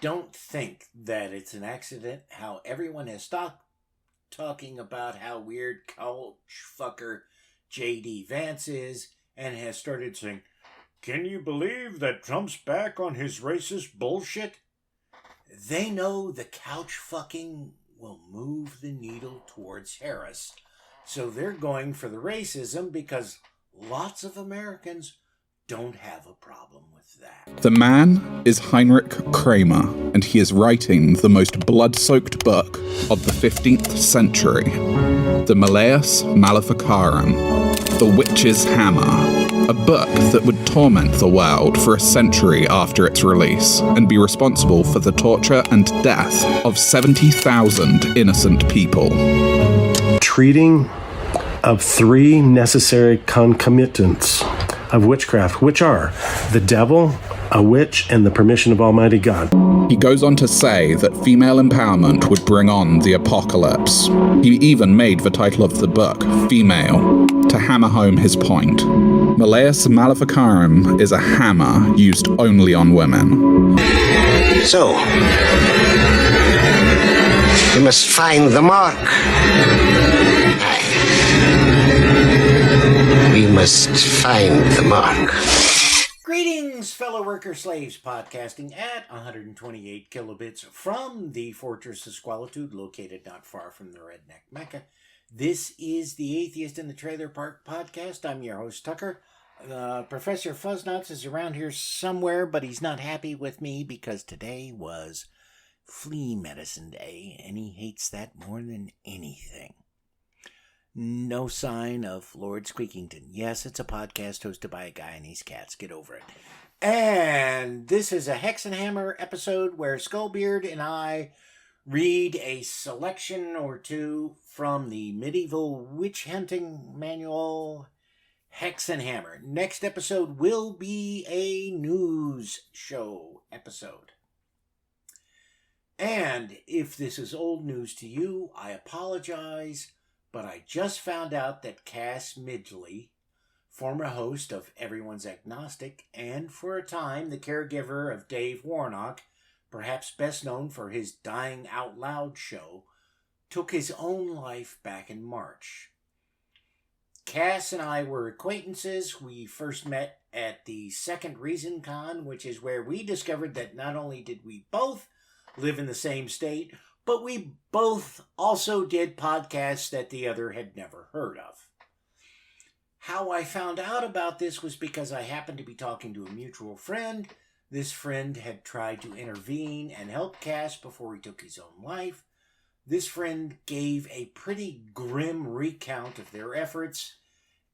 don't think that it's an accident how everyone has stopped talking about how weird couch fucker J.D. Vance is and has started saying, "Can you believe that Trump's back on his racist bullshit?" They know the couch fucking will move the needle towards Harris. So they're going for the racism because lots of Americans don't have a problem with that. The man is Heinrich Kramer, and he is writing the most blood-soaked book of the 15th century, the Malleus Maleficarum, the Witch's Hammer, a book that would torment the world for a century after its release and be responsible for the torture and death of 70,000 innocent people. Treating of three necessary concomitants of witchcraft, which are the devil, a witch, and the permission of Almighty God. He goes on to say that female empowerment would bring on the apocalypse. He even made the title of the book Female, to hammer home his point. Malleus Maleficarum is a hammer used only on women. So, we must find the mark. We must find the mark. Greetings, fellow worker slaves, podcasting at 128 kilobits from the Fortress of Squalitude, located not far from the Redneck Mecca. This is the Atheist in the Trailer Park podcast. I'm your host, Tucker. Professor Fuzznotz is around here somewhere, but he's not happy with me because today was flea medicine day, and he hates that more than anything. No sign of Lord Squeakington. Yes, it's a podcast hosted by a guy and his cats. Get over it. And this is a Hexenhammer episode where Skullbeard and I read a selection or two from the medieval witch hunting manual, Hexenhammer. Next episode will be a news show episode. And if this is old news to you, I apologize. But I just found out that Cass Midgley, former host of Everyone's Agnostic, and for a time the caregiver of Dave Warnock, perhaps best known for his Dying Out Loud show, took his own life back in March. Cass and I were acquaintances. We first met at the Second Reason Con, which is where we discovered that not only did we both live in the same state, but we both also did podcasts that the other had never heard of. How I found out about this was because I happened to be talking to a mutual friend. This friend had tried to intervene and help Cass before he took his own life. This friend gave a pretty grim recount of their efforts,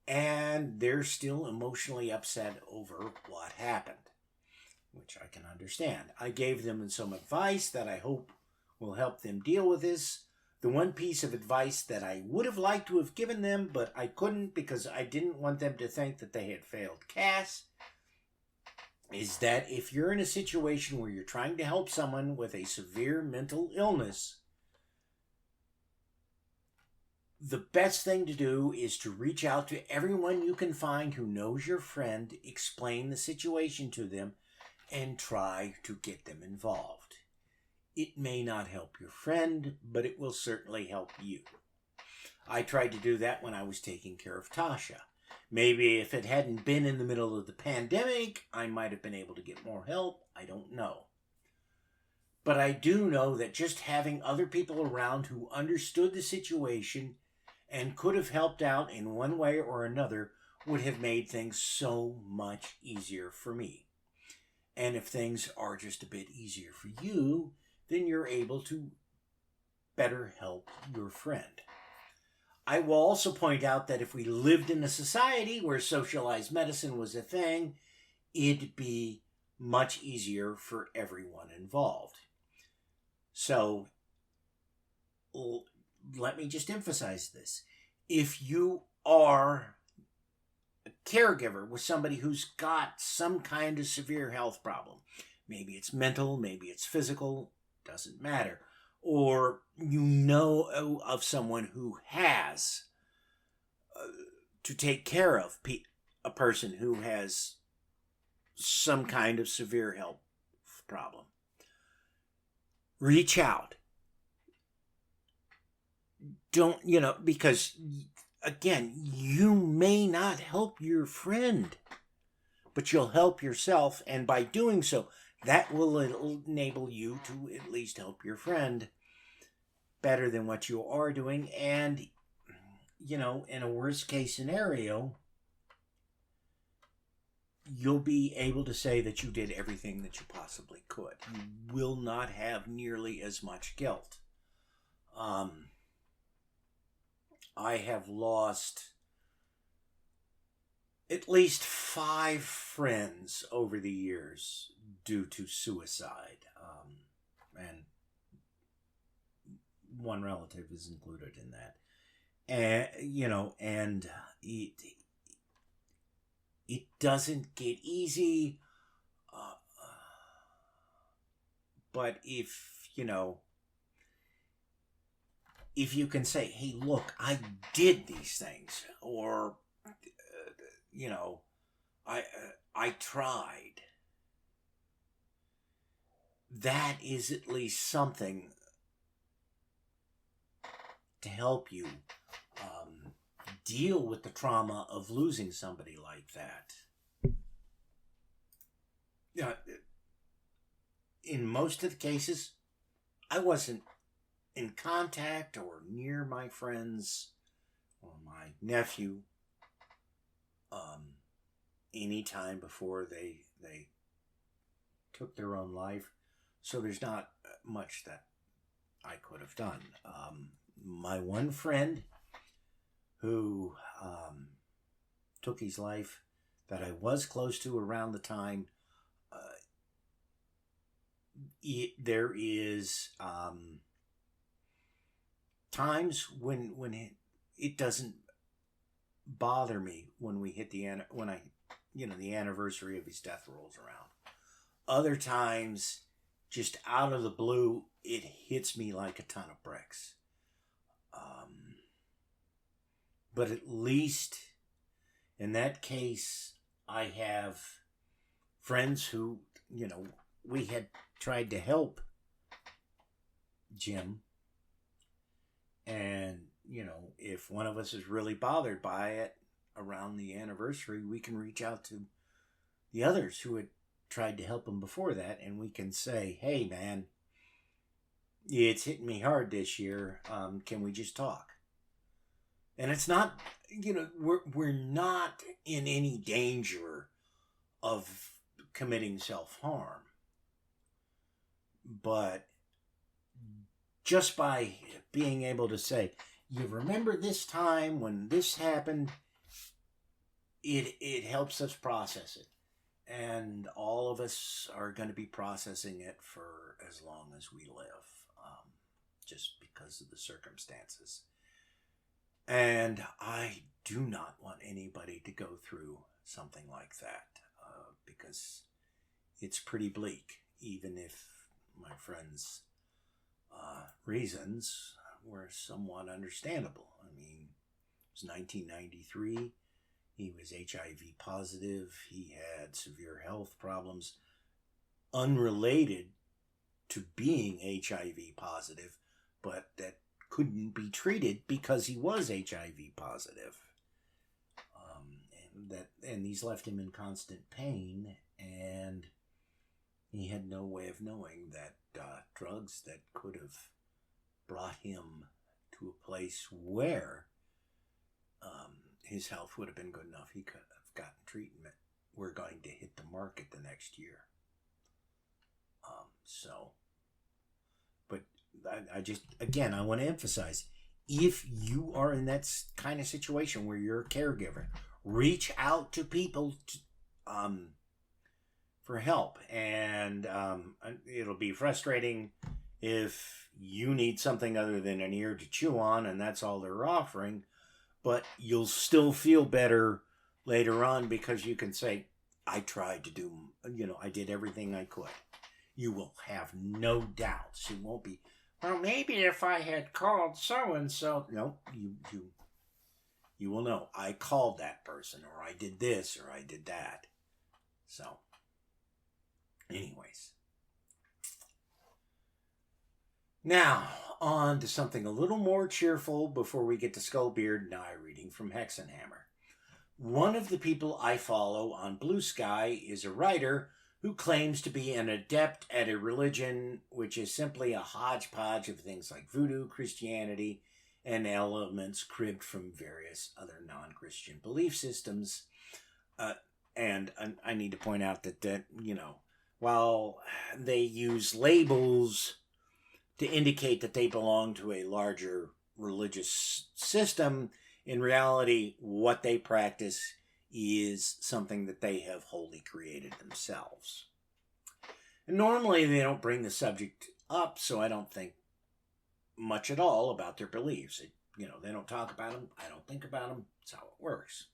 and they're still emotionally upset over what happened, which I can understand. I gave them some advice that I hope will help them deal with this. The one piece of advice that I would have liked to have given them, but I couldn't because I didn't want them to think that they had failed Cass, is that if you're in a situation where you're trying to help someone with a severe mental illness, the best thing to do is to reach out to everyone you can find who knows your friend, explain the situation to them, and try to get them involved. It may not help your friend, but it will certainly help you. I tried to do that when I was taking care of Tasha. Maybe if it hadn't been in the middle of the pandemic, I might have been able to get more help. I don't know. But I do know that just having other people around who understood the situation and could have helped out in one way or another would have made things so much easier for me. And if things are just a bit easier for you, then you're able to better help your friend. I will also point out that if we lived in a society where socialized medicine was a thing, it'd be much easier for everyone involved. So, let me just emphasize this. If you are a caregiver with somebody who's got some kind of severe health problem, maybe it's mental, maybe it's physical, doesn't matter, or you know of someone who has to take care of a person who has some kind of severe health problem, reach out. Don't, because, again, you may not help your friend, but you'll help yourself. And by doing so, that will enable you to at least help your friend better than what you are doing. And, in a worst case scenario, you'll be able to say that you did everything that you possibly could. You will not have nearly as much guilt. I have lost at least 5 friends over the years due to suicide. And one relative is included in that. And, it doesn't get easy. But if you can say, hey, look, I did these things, or, I tried, that is at least something to help you deal with the trauma of losing somebody like that. In most of the cases, I wasn't in contact or near my friends or my nephew any time before they took their own life. So there's not much that I could have done. My one friend who took his life that I was close to around the time, there is times when it doesn't bother me when we hit the anniversary of his death rolls around. Other times, just out of the blue, it hits me like a ton of bricks. But at least in that case, I have friends who, we had tried to help Jim. And, if one of us is really bothered by it around the anniversary, we can reach out to the others who had tried to help him before that. And we can say, hey, man, it's hitting me hard this year. Can we just talk? And it's not, we're not in any danger of committing self-harm. But just by being able to say, you remember this time when this happened, it helps us process it. And all of us are going to be processing it for as long as we live, just because of the circumstances. And I do not want anybody to go through something like that, because it's pretty bleak, even if my friend's reasons were somewhat understandable. I mean, it was 1993. He was HIV positive. He had severe health problems unrelated to being HIV positive, but that couldn't be treated because he was HIV positive. And these left him in constant pain, and he had no way of knowing that drugs that could have brought him to a place where his health would have been good enough he could have gotten treatment were going to hit the market the next year. But I just, again, I want to emphasize, if you are in that kind of situation where you're a caregiver, reach out to people for help. And it'll be frustrating if you need something other than an ear to chew on and that's all they're offering, but you'll still feel better later on because you can say, I tried to do, I did everything I could. You will have no doubts. You won't be, well, maybe if I had called so-and-so. No, you will know. I called that person, or I did this, or I did that. So, anyways. Now, on to something a little more cheerful before we get to Skullbeard and I reading from Hexenhammer. One of the people I follow on Blue Sky is a writer who claims to be an adept at a religion which is simply a hodgepodge of things like voodoo, Christianity, and elements cribbed from various other non-Christian belief systems. And I need to point out that, while they use labels to indicate that they belong to a larger religious system, in reality, what they practice is something that they have wholly created themselves. And normally they don't bring the subject up, so I don't think much at all about their beliefs. They don't talk about them. I don't think about them. That's how it works.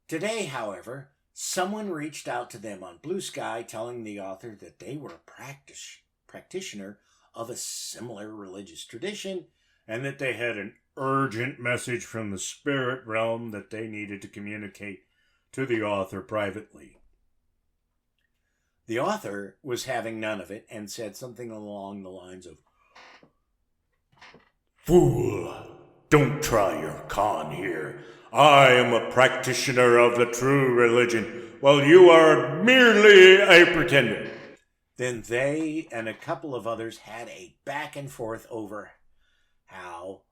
Today, however, someone reached out to them on Blue Sky telling the author that they were a practitioner of a similar religious tradition and that they had an urgent message from the spirit realm that they needed to communicate to the author privately. The author was having none of it and said something along the lines of, "Fool, don't try your con here. I am a practitioner of the true religion, while you are merely a pretender." Then they and a couple of others had a back and forth over how,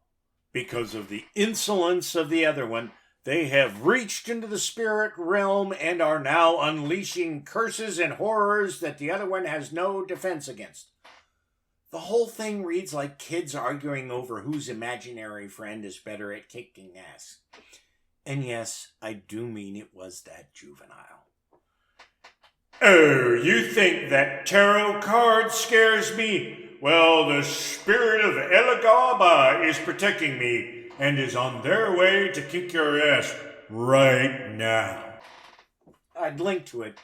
because of the insolence of the other one, they have reached into the spirit realm and are now unleashing curses and horrors that the other one has no defense against. The whole thing reads like kids arguing over whose imaginary friend is better at kicking ass. And yes, I do mean it was that juvenile. "Oh, you think that tarot card scares me? Well, the spirit of Elagaba is protecting me and is on their way to kick your ass right now." I'd link to it,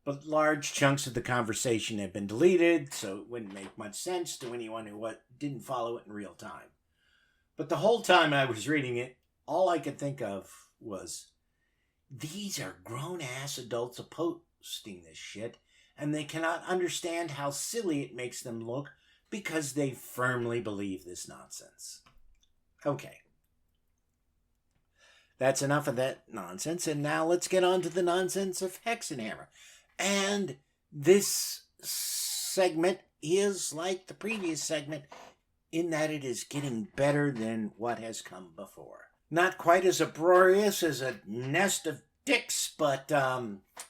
but large chunks of the conversation have been deleted, so it wouldn't make much sense to anyone who didn't follow it in real time. But the whole time I was reading it, all I could think of was, these are grown-ass adults posting this shit, and they cannot understand how silly it makes them look because they firmly believe this nonsense. Okay. That's enough of that nonsense, and now let's get on to the nonsense of Hexenhammer. And this segment is like the previous segment in that it is getting better than what has come before. Not quite as uproarious as a nest of dicks, but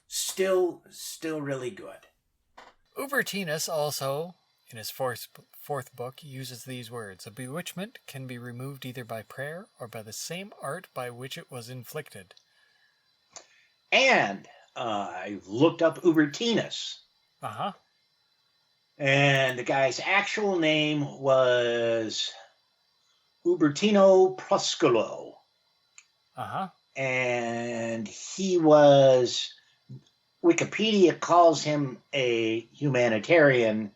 still really good. Ubertinus also, in his fourth book, uses these words: "A bewitchment can be removed either by prayer or by the same art by which it was inflicted." And I looked up Ubertinus. Uh-huh. And the guy's actual name was Ubertino Prosculo. Uh-huh. And he was, Wikipedia calls him a humanitarian,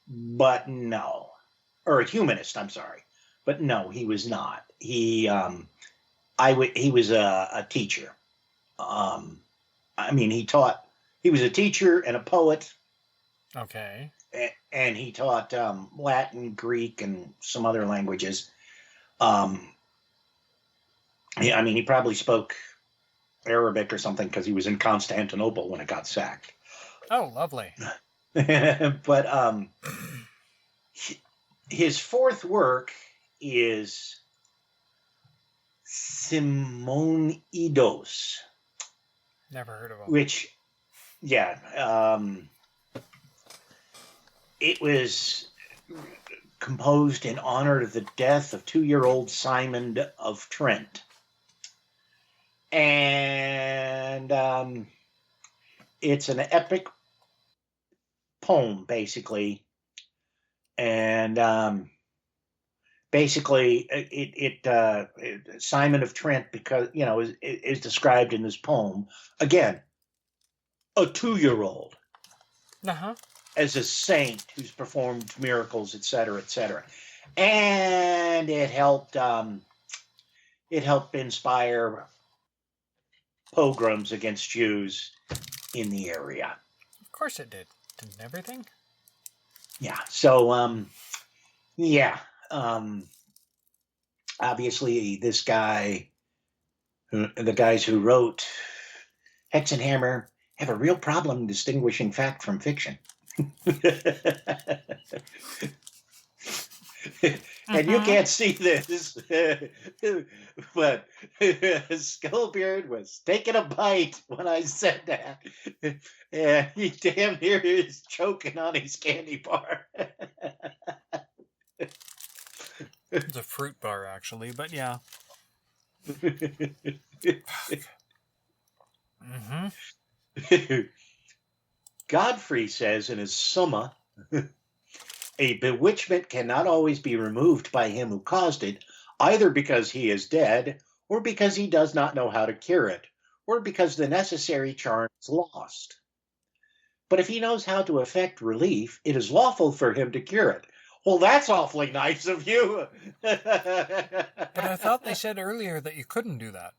but no. Or a humanist, I'm sorry. But no, he was not. He was a teacher. He was a teacher and a poet. Okay. And he taught Latin, Greek, and some other languages. He probably spoke Arabic or something because he was in Constantinople when it got sacked. Oh, lovely. But his fourth work is Simonidos. Never heard of him. Which, it was composed in honor of the death of 2-year-old Simon of Trent. And it's an epic poem, basically. And Simon of Trent, because, is described in this poem. Again, a 2-year-old. Uh-huh. As a saint who's performed miracles, etc., etc. And it helped inspire pogroms against Jews in the area. Of course it did. Didn't everything? Yeah. So Yeah. Obviously, this guy, the guys who wrote Hexenhammer, have a real problem distinguishing fact from fiction. And you can't see this, but Skullbeard was taking a bite when I said that. And he damn near is choking on his candy bar. It's a fruit bar, actually, but yeah. Godfrey says in his Summa, a bewitchment cannot always be removed by him who caused it, either because he is dead, or because he does not know how to cure it, or because the necessary charm is lost. But if he knows how to effect relief, it is lawful for him to cure it. Well, that's awfully nice of you. But I thought they said earlier that you couldn't do that.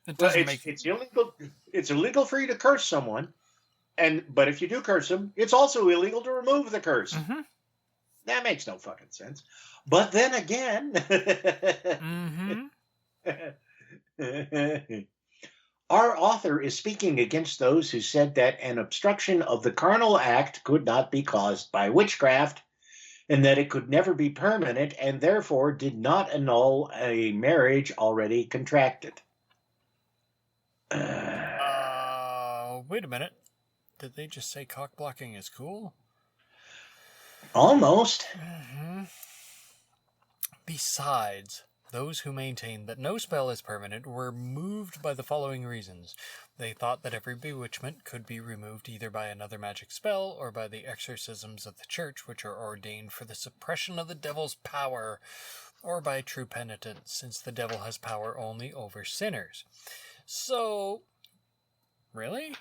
It doesn't make... It's illegal. It's illegal for you to curse someone, but if you do curse them, it's also illegal to remove the curse. Mm-hmm. That makes no fucking sense. But then again, our author is speaking against those who said that an obstruction of the carnal act could not be caused by witchcraft, and that it could never be permanent, and therefore did not annul a marriage already contracted. Wait a minute. Did they just say cock blocking is cool? Almost. Besides, those who maintain that no spell is permanent were moved by the following reasons. They thought that every bewitchment could be removed either by another magic spell or by the exorcisms of the church, which are ordained for the suppression of the devil's power, or by true penitence, since the devil has power only over sinners. So, really?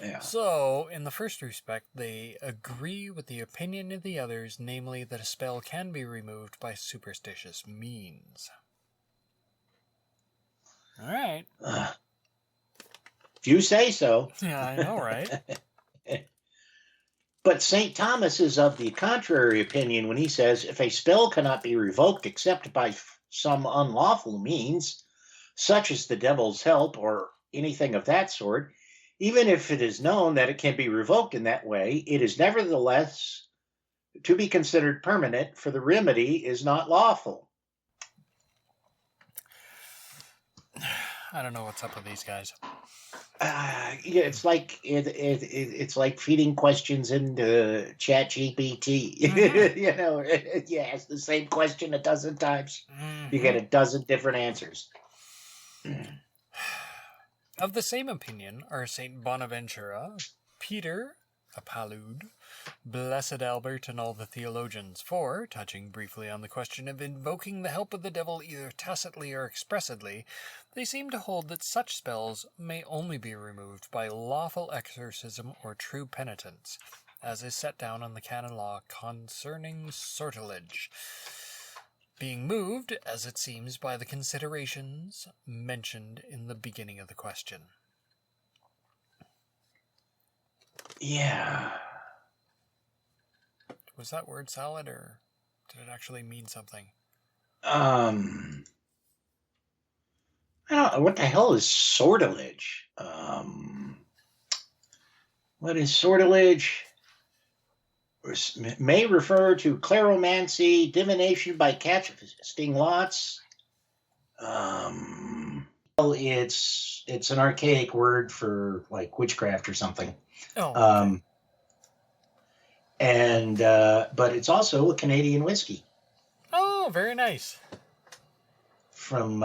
Yeah. So, in the first respect, they agree with the opinion of the others, namely that a spell can be removed by superstitious means. All right. If you say so. Yeah, I know, right? But St. Thomas is of the contrary opinion when he says, if a spell cannot be revoked except by some unlawful means, such as the devil's help or anything of that sort, even if it is known that it can be revoked in that way, it is nevertheless to be considered permanent, for the remedy is not lawful. I don't know what's up with these guys. Yeah, it's like it's like feeding questions into ChatGPT. You know, ask the same question a dozen times, you get a dozen different answers. Of the same opinion are Saint Bonaventura, Peter, a Palude, Blessed Albert, and all the theologians. For, touching briefly on the question of invoking the help of the devil either tacitly or expressly, they seem to hold that such spells may only be removed by lawful exorcism or true penitence, as is set down on the canon law concerning sortilege, being moved, as it seems, by the considerations mentioned in the beginning of the question. Yeah. Was that word salad, or did it actually mean something? I don't know. What the hell is sortilege? What is sortilege? May refer to claromancy, divination by casting lots. Well, it's an archaic word for like witchcraft or something. Oh. Okay. But it's also a Canadian whiskey. Oh, very nice. From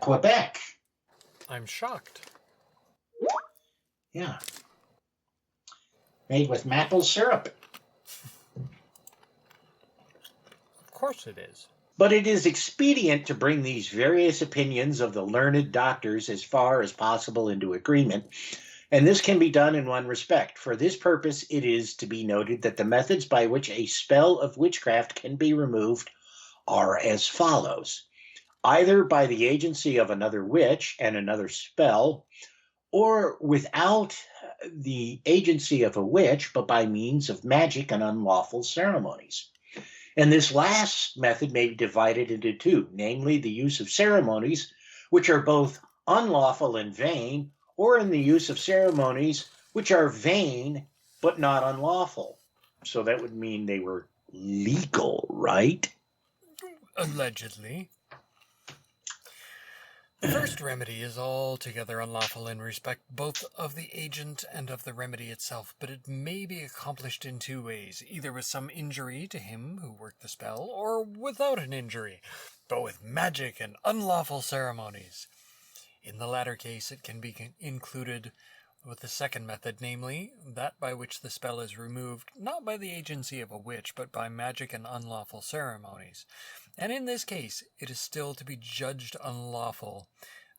Quebec. I'm shocked. Yeah. Made with maple syrup. Of course it is. But it is expedient to bring these various opinions of the learned doctors as far as possible into agreement, and this can be done in one respect. For this purpose, it is to be noted that the methods by which a spell of witchcraft can be removed are as follows. Either by the agency of another witch and another spell, or without the agency of a witch, but by means of magic and unlawful ceremonies. And this last method may be divided into two, namely the use of ceremonies, which are both unlawful and vain, or in the use of ceremonies which are vain but not unlawful. So that would mean they were legal, right? Allegedly. The first remedy is altogether unlawful in respect both of the agent and of the remedy itself, but it may be accomplished in two ways, either with some injury to him who worked the spell, or without an injury, but with magic and unlawful ceremonies. In the latter case, it can be included with the second method, namely, that by which the spell is removed, not by the agency of a witch, but by magic and unlawful ceremonies. And in this case, it is still to be judged unlawful,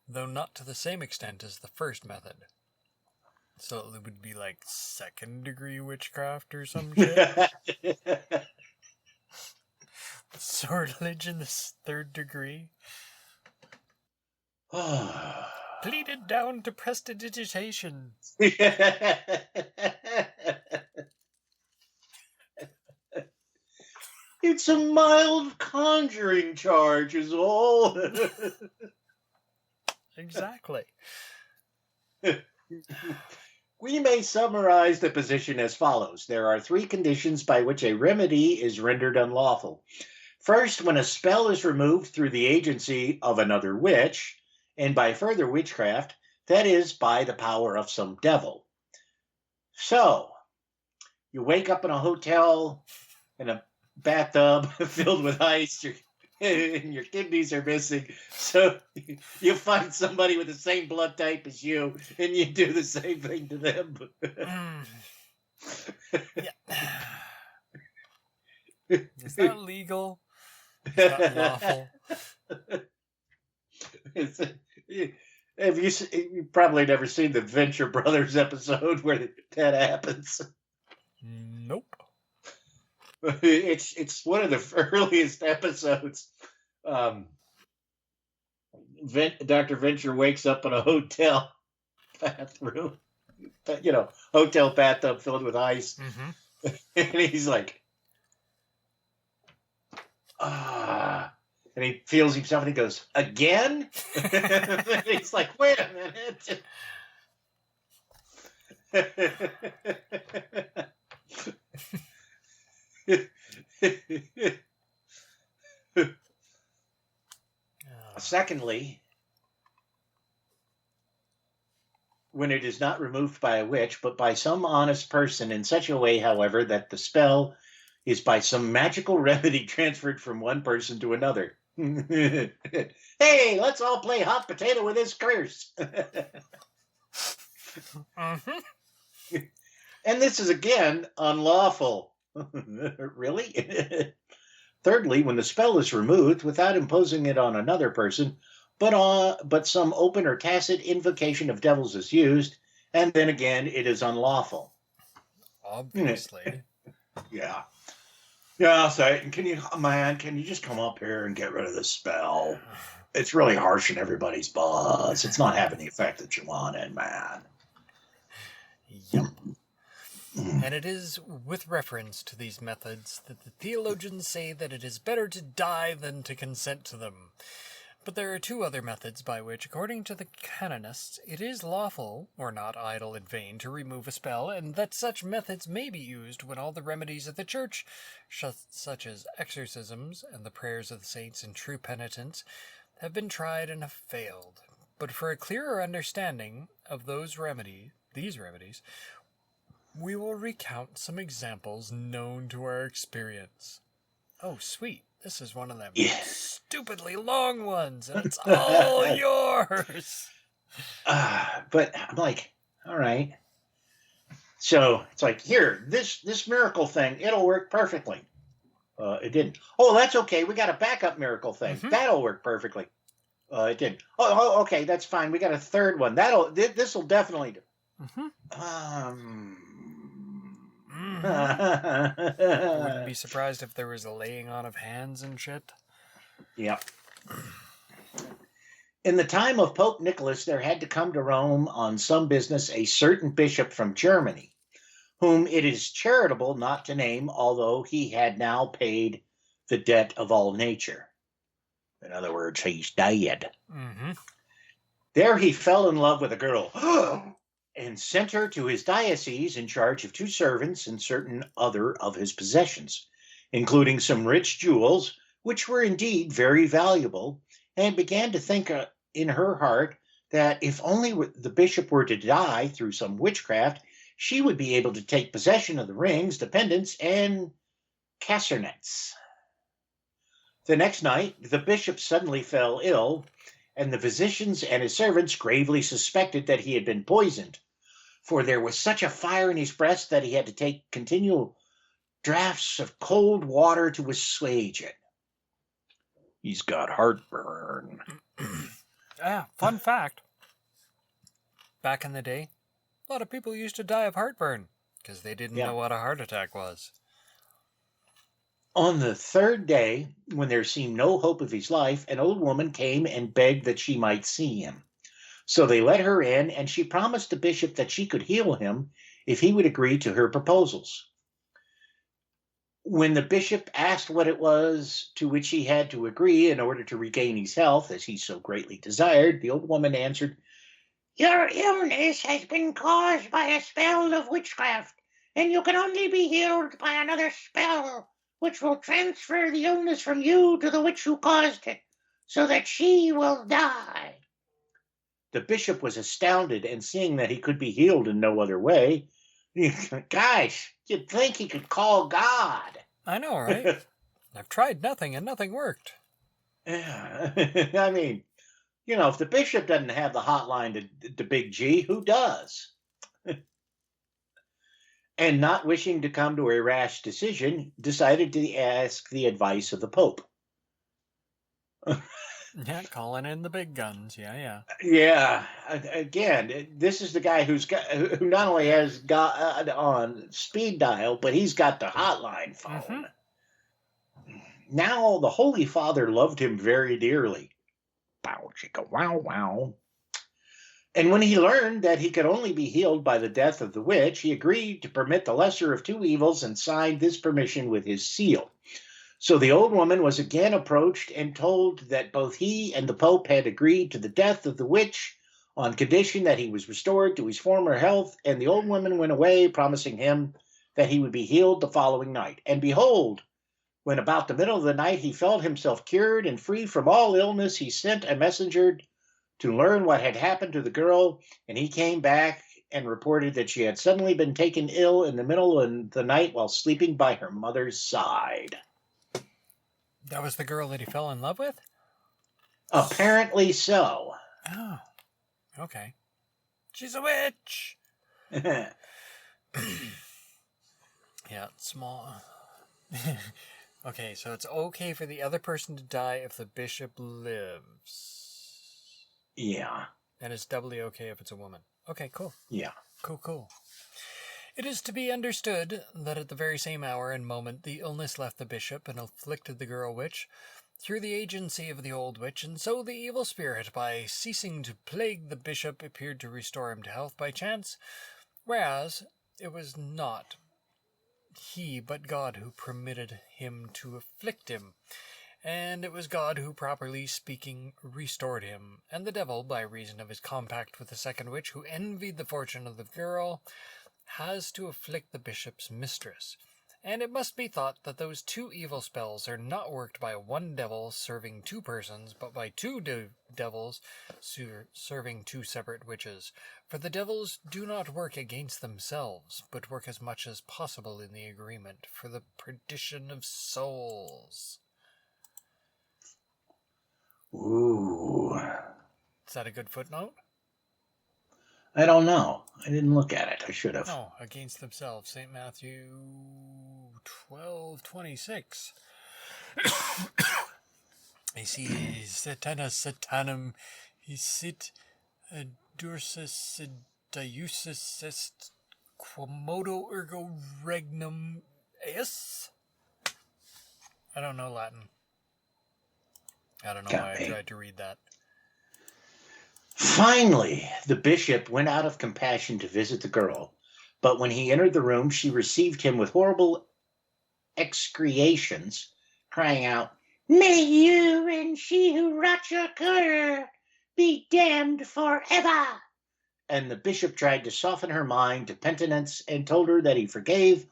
though not to the same extent as the first method. So it would be like second-degree witchcraft or some shit? Sortilege in the third degree? Pleaded down to prestidigitation. It's a mild conjuring charge is all. Exactly. We may summarize the position as follows. There are three conditions by which a remedy is rendered unlawful. First, when a spell is removed through the agency of another witch, and by further witchcraft, that is, by the power of some devil. So, you wake up in a hotel in a bathtub filled with ice, and your kidneys are missing, so you find somebody with the same blood type as you, and you do the same thing to them. Is that legal? Is that lawful? You've probably never seen the Venture Brothers episode where that happens. Nope. It's one of the earliest episodes. Dr. Venture wakes up in a hotel bathroom, hotel bathtub filled with ice, and he's like, and he feels himself and he goes, again? And he's like, wait a minute. Secondly, when it is not removed by a witch, but by some honest person in such a way, however, that the spell is by some magical remedy transferred from one person to another. Hey, let's all play hot potato with this curse. And this is again unlawful. Really? Thirdly, when the spell is removed without imposing it on another person, but some open or tacit invocation of devils is used, and then again it is unlawful. Obviously. Yeah. Yeah, Satan, can you just come up here and get rid of the spell? It's really harshing everybody's buzz. It's not having the effect that you wanted, man. Yep. And it is with reference to these methods that the theologians say that it is better to die than to consent to them. But there are two other methods by which, according to the canonists, it is lawful, or not idle in vain, to remove a spell, and that such methods may be used when all the remedies of the Church, such as exorcisms and the prayers of the saints and true penitents, have been tried and have failed. But for a clearer understanding of these remedies, we will recount some examples known to our experience. Oh, sweet. This is one of them stupidly long ones, and it's all yours. But I'm like, all right. So it's like, here, this miracle thing, it'll work perfectly. It didn't. Oh, that's okay. We got a backup miracle thing. That'll work perfectly. It didn't. Oh, okay, that's fine. We got a third one. This will definitely do. Wouldn't be surprised if there was a laying on of hands and shit. Yep. In the time of Pope Nicholas, there had to come to Rome on some business a certain bishop from Germany, whom it is charitable not to name, although he had now paid the debt of all nature. In other words, he's dead. Mm-hmm. There he fell in love with a girl and sent her to his diocese in charge of 2 servants and certain other of his possessions, including some rich jewels, which were indeed very valuable, and began to think in her heart that if only the bishop were to die through some witchcraft, she would be able to take possession of the rings, dependents, and castanets. The next night, the bishop suddenly fell ill, and the physicians and his servants gravely suspected that he had been poisoned, for there was such a fire in his breast that he had to take continual draughts of cold water to assuage it. He's got heartburn. Fun fact. Back in the day, a lot of people used to die of heartburn because they didn't know what a heart attack was. On the 3rd day, when there seemed no hope of his life, an old woman came and begged that she might see him. So they let her in, and she promised the bishop that she could heal him if he would agree to her proposals. When the bishop asked what it was to which he had to agree in order to regain his health, as he so greatly desired, the old woman answered, "Your illness has been caused by a spell of witchcraft, and you can only be healed by another spell, which will transfer the illness from you to the witch who caused it, so that she will die." The bishop was astounded, and seeing that he could be healed in no other way, guys, you'd think he could call God. I know, right? I've tried nothing, and nothing worked. I mean, if the bishop doesn't have the hotline to Big G, who does? And not wishing to come to a rash decision, decided to ask the advice of the Pope. Yeah, calling in the big guns. Yeah. Yeah. Again, this is the guy who not only has God on speed dial, but he's got the hotline phone. Mm-hmm. Now the Holy Father loved him very dearly. Bow, chicka, wow, wow. And when he learned that he could only be healed by the death of the witch, he agreed to permit the lesser of 2 evils and signed this permission with his seal. So the old woman was again approached and told that both he and the Pope had agreed to the death of the witch on condition that he was restored to his former health, and the old woman went away, promising him that he would be healed the following night. And behold, when about the middle of the night he felt himself cured and free from all illness, he sent a messenger to learn what had happened to the girl, and he came back and reported that she had suddenly been taken ill in the middle of the night while sleeping by her mother's side. That was the girl that he fell in love with? Apparently so. Oh, okay. She's a witch! Yeah, it's small. Okay, so it's okay for the other person to die if the bishop lives. Yeah. And it's doubly okay if it's a woman. Okay, cool. Yeah. Cool. It is to be understood that at the very same hour and moment the illness left the bishop and afflicted the girl witch through the agency of the old witch, and so the evil spirit, by ceasing to plague the bishop, appeared to restore him to health by chance, whereas it was not he but God who permitted him to afflict him. And it was God who, properly speaking, restored him, and the devil, by reason of his compact with the second witch, who envied the fortune of the girl, has to afflict the bishop's mistress. And it must be thought that those 2 evil spells are not worked by one devil serving 2 persons, but by 2 devils serving 2 separate witches. For the devils do not work against themselves, but work as much as possible in the agreement for the perdition of souls. Ooh. Is that a good footnote? I don't know. I didn't look at it. I should have. Oh, against themselves. St. Matthew 12:26. I see Satana Satanum, he sit dursus diusus est quomodo ergo regnum est. I don't know Latin. I don't know why I tried to read that. Finally, the bishop went out of compassion to visit the girl, but when he entered the room, she received him with horrible excretions, crying out, "May you and she who wrought your cure be damned forever!" And the bishop tried to soften her mind to penitence and told her that he forgave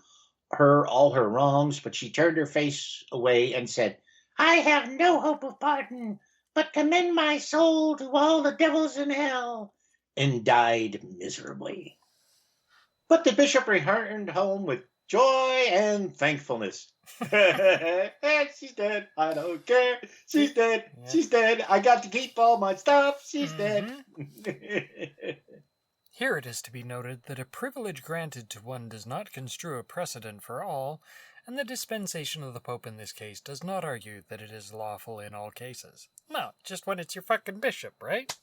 her all her wrongs, but she turned her face away and said, "I have no hope of pardon, but commend my soul to all the devils in hell," and died miserably. But the bishop returned home with joy and thankfulness. She's dead. I don't care. She's dead. Yeah. She's dead. I got to keep all my stuff. She's dead. Here it is to be noted that a privilege granted to one does not construe a precedent for all, and the dispensation of the Pope in this case does not argue that it is lawful in all cases. Well, just when it's your fucking bishop, right?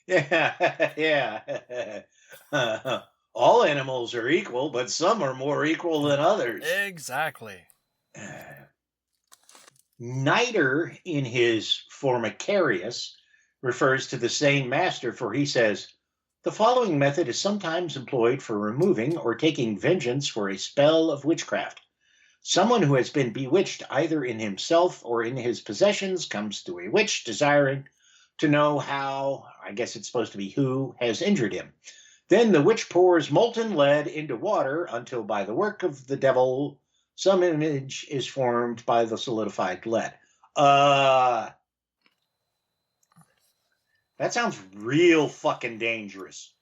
Yeah, yeah. All animals are equal, but some are more equal than others. Exactly. Niter, in his Formicarius, refers to the same master, for he says, "The following method is sometimes employed for removing or taking vengeance for a spell of witchcraft. Someone who has been bewitched either in himself or in his possessions comes to a witch desiring to know how, I guess it's supposed to be who, has injured him. Then the witch pours molten lead into water until by the work of the devil some image is formed by the solidified lead." That sounds real fucking dangerous.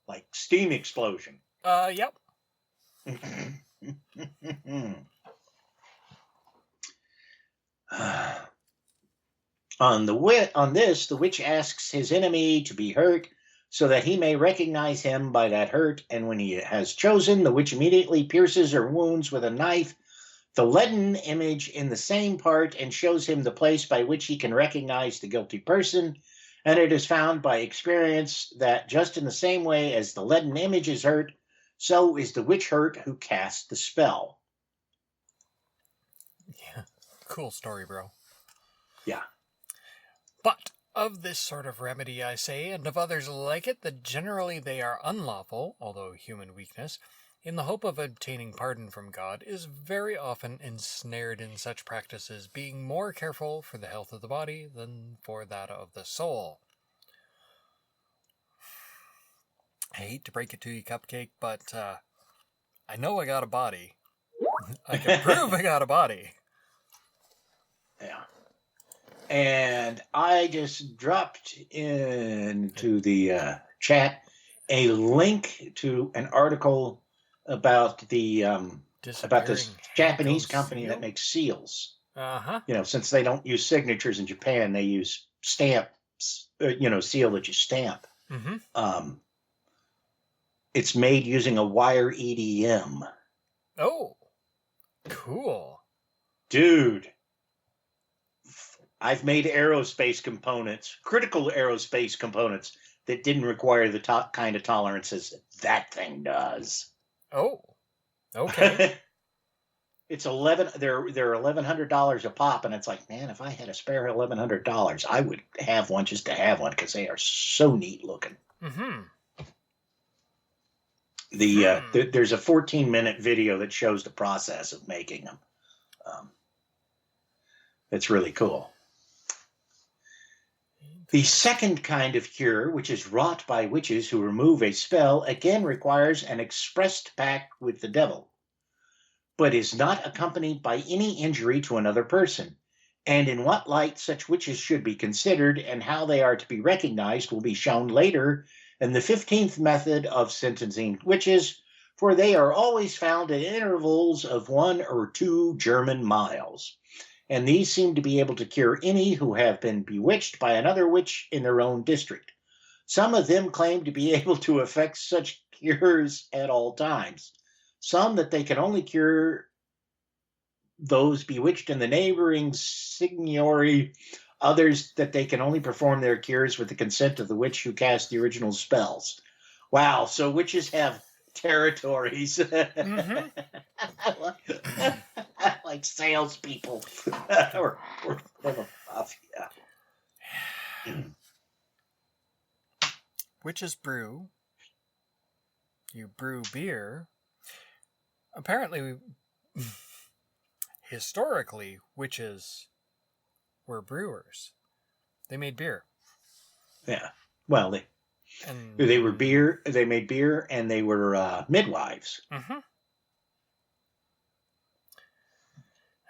Like steam explosion. Yep. On this, the witch asks his enemy to be hurt so that he may recognize him by that hurt, and when he has chosen, the witch immediately pierces or wounds with a knife the leaden image in the same part and shows him the place by which he can recognize the guilty person. And it is found by experience that just in the same way as the leaden image is hurt, so is the witch hurt who cast the spell. Yeah, cool story, bro. Yeah. But of this sort of remedy, I say, and of others like it, that generally they are unlawful, although human weakness, in the hope of obtaining pardon from God, is very often ensnared in such practices, being more careful for the health of the body than for that of the soul. I hate to break it to you, Cupcake, but I know I got a body. I can prove I got a body. Yeah. And I just dropped into the chat a link to an article about this Japanese company that makes seals. Uh-huh. You know, since they don't use signatures in Japan, they use stamps. Seal that you stamp. Mm-hmm. It's made using a wire EDM. Oh, cool, dude. I've made aerospace components, critical aerospace components, that didn't require the kind of tolerances that thing does. Oh, okay. It's they're $1,100 a pop, and it's like, man, if I had a spare $1,100, I would have one just to have one because they are so neat looking. Mm-hmm. There's a 14-minute video that shows the process of making them. It's really cool. The second kind of cure, which is wrought by witches who remove a spell, again requires an expressed pact with the devil, but is not accompanied by any injury to another person. And in what light such witches should be considered and how they are to be recognized will be shown later in the 15th method of sentencing witches, for they are always found at intervals of 1 or 2 German miles. And these seem to be able to cure any who have been bewitched by another witch in their own district. Some of them claim to be able to effect such cures at all times. Some that they can only cure those bewitched in the neighboring seigneury. Others that they can only perform their cures with the consent of the witch who cast the original spells. Wow, so witches have territories. Mm-hmm. Like salespeople or the mafia. witches brew. You brew beer. Apparently, historically, witches were brewers. They made beer. Yeah. Well, they were beer. They made beer, and they were midwives. Mm-hmm.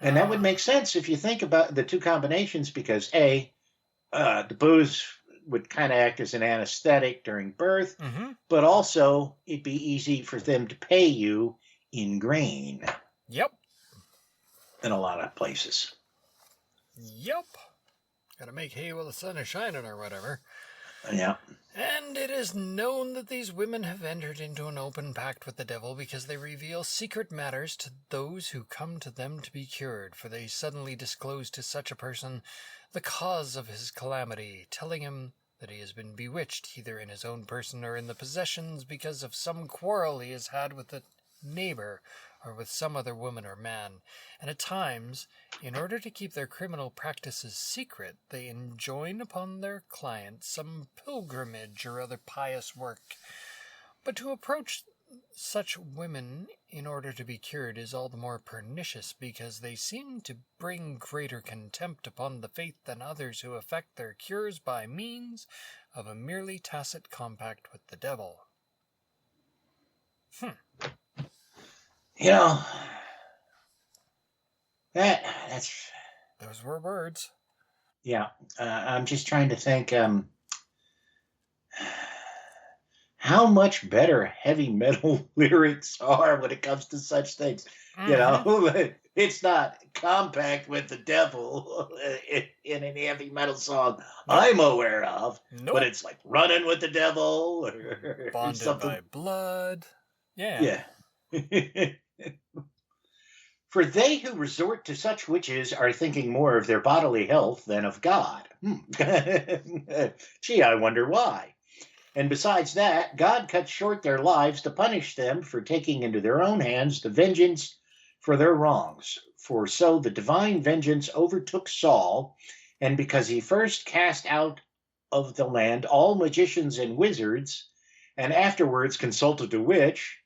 And that would make sense if you think about the two combinations, because the booze would kind of act as an anesthetic during birth, but also it'd be easy for them to pay you in grain. Yep. In a lot of places. Yep. Gotta make hay while the sun is shining or whatever. Yeah. And it is known that these women have entered into an open pact with the devil because they reveal secret matters to those who come to them to be cured, for they suddenly disclose to such a person the cause of his calamity, telling him that he has been bewitched either in his own person or in the possessions because of some quarrel he has had with a neighbor or with some other woman or man. And at times, in order to keep their criminal practices secret, they enjoin upon their clients some pilgrimage or other pious work. But to approach such women in order to be cured is all the more pernicious because they seem to bring greater contempt upon the faith than others who effect their cures by means of a merely tacit compact with the devil. You know, that's... Those were words. Yeah, I'm just trying to think... how much better heavy metal lyrics are when it comes to such things. You know, it's not compact with the devil in any heavy metal song I'm aware of, but it's like running with the devil or bonded something. by blood. Yeah. For they who resort to such witches are thinking more of their bodily health than of God. Gee, I wonder why. And besides that, God cut short their lives to punish them for taking into their own hands the vengeance for their wrongs. For so the divine vengeance overtook Saul, and because he first cast out of the land all magicians and wizards, and afterwards consulted a witch,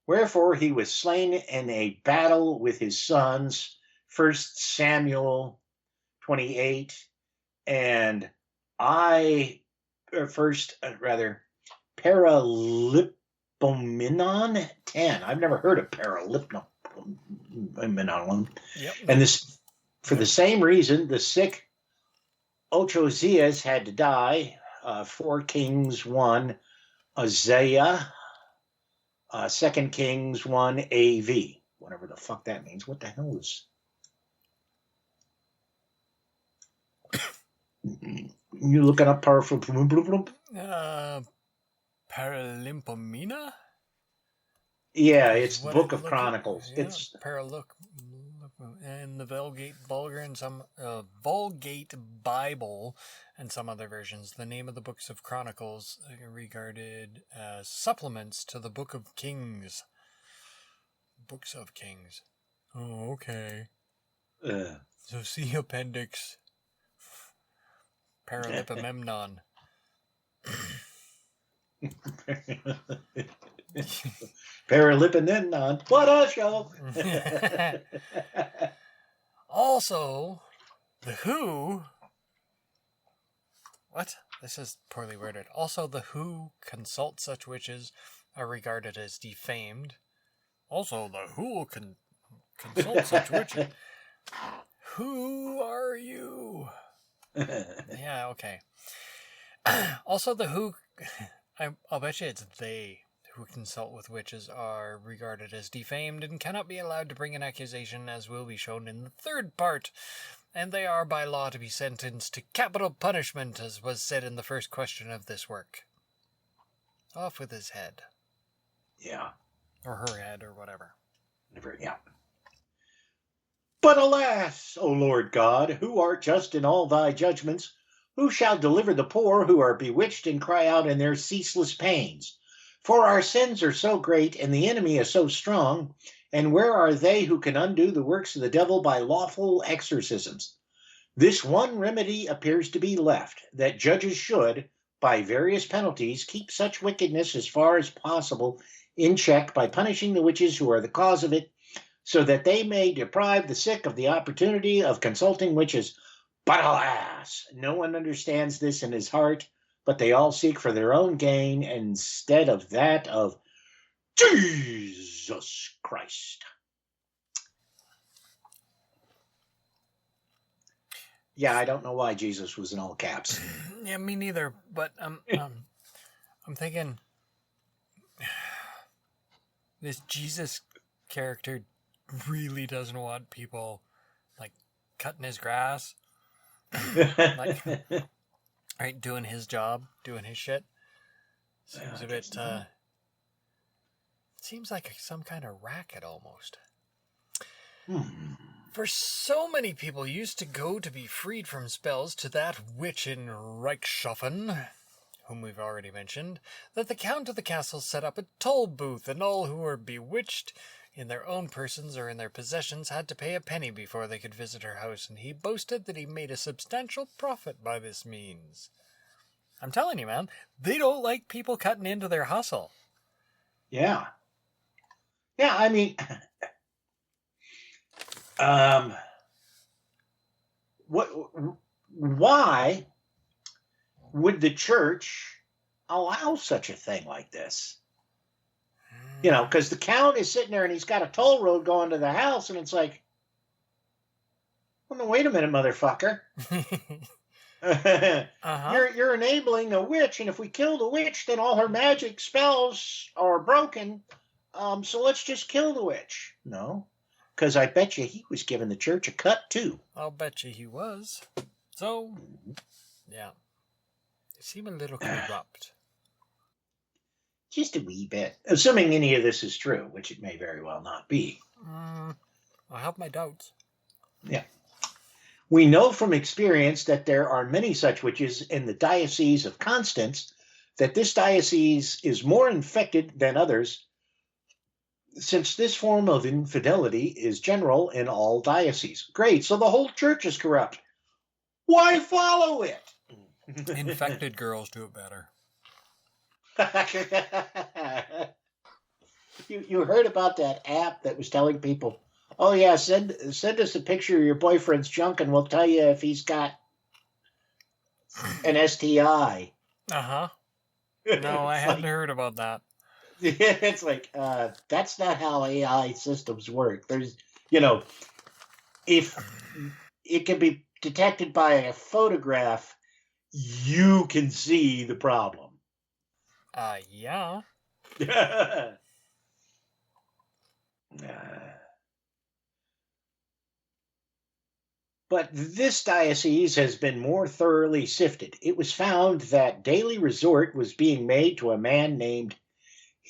wherefore he was slain in a battle with his sons, 1 Samuel 28, and Paralipomenon 10. I've never heard of Paralipomenon. Yep. And this, for the same reason, the sick Ochozias had to die. 4 Kings 1 Isaiah, 2 Kings 1 AV. Whatever the fuck that means. What the hell is... You looking up powerful? Paralimpomena? Yeah, it's the Book of Chronicles. Yeah, It's in the Vulgate Bible and some other versions. The name of the books of Chronicles are regarded as supplements to the Book of Kings. Books of Kings. Oh, okay. So see appendix. Paralipomemnon. Paralipomemnon. What a show! Also, the Who... What? This is poorly worded. Also, the Who consult such witches are regarded as defamed. Also, the Who consult such witches. Who are you? Yeah, okay. Also, the Who... I'll bet you it's they who consult with witches are regarded as defamed and cannot be allowed to bring an accusation, as will be shown in the third part. And they are by law to be sentenced to capital punishment, as was said in the first question of this work. Off with his head. Yeah. Or her head, or whatever. Yeah. But alas, O Lord God, who art just in all thy judgments, who shall deliver the poor who are bewitched and cry out in their ceaseless pains? For our sins are so great, and the enemy is so strong, and where are they who can undo the works of the devil by lawful exorcisms? This one remedy appears to be left, that judges should, by various penalties, keep such wickedness as far as possible in check by punishing the witches who are the cause of it, so that they may deprive the sick of the opportunity of consulting witches. But alas, no one understands this in his heart, but they all seek for their own gain instead of that of Jesus Christ. Yeah, I don't know why Jesus was in all caps. Yeah, me neither. But I'm thinking this Jesus character really doesn't want people like cutting his grass, like right, doing his job, doing his shit. Seems a bit. Seems like some kind of racket almost. For so many people used to go to be freed from spells to that witch in Reichshofen, whom we've already mentioned, that the Count of the Castle set up a toll booth, and all who were bewitched in their own persons or in their possessions had to pay a penny before they could visit her house, and he boasted that he made a substantial profit by this means. I'm telling you, man, they don't like people cutting into their hustle. Yeah. Yeah, I mean, why would the church allow such a thing like this? You know, because the Count is sitting there and he's got a toll road going to the house, and it's like, well, no, wait a minute, motherfucker. You're enabling a witch, and if we kill the witch, then all her magic spells are broken. So let's just kill the witch. No, because I bet you he was giving the church a cut too. I'll bet you he was. So, yeah, they seem a little corrupt. Just a wee bit, assuming any of this is true, which it may very well not be. I have my doubts. Yeah. We know from experience that there are many such witches in the Diocese of Constance, that this diocese is more infected than others, since this form of infidelity is general in all dioceses. Great, so the whole church is corrupt. Why follow it? Infected girls do it better. You heard about that app that was telling people, oh yeah, send us a picture of your boyfriend's junk and we'll tell you if he's got an STI. Uh-huh. No, I hadn't heard about that. It's like, that's not how AI systems work. There's, if it can be detected by a photograph, you can see the problem. Yeah. But this diocese has been more thoroughly sifted. It was found that daily resort was being made to a man named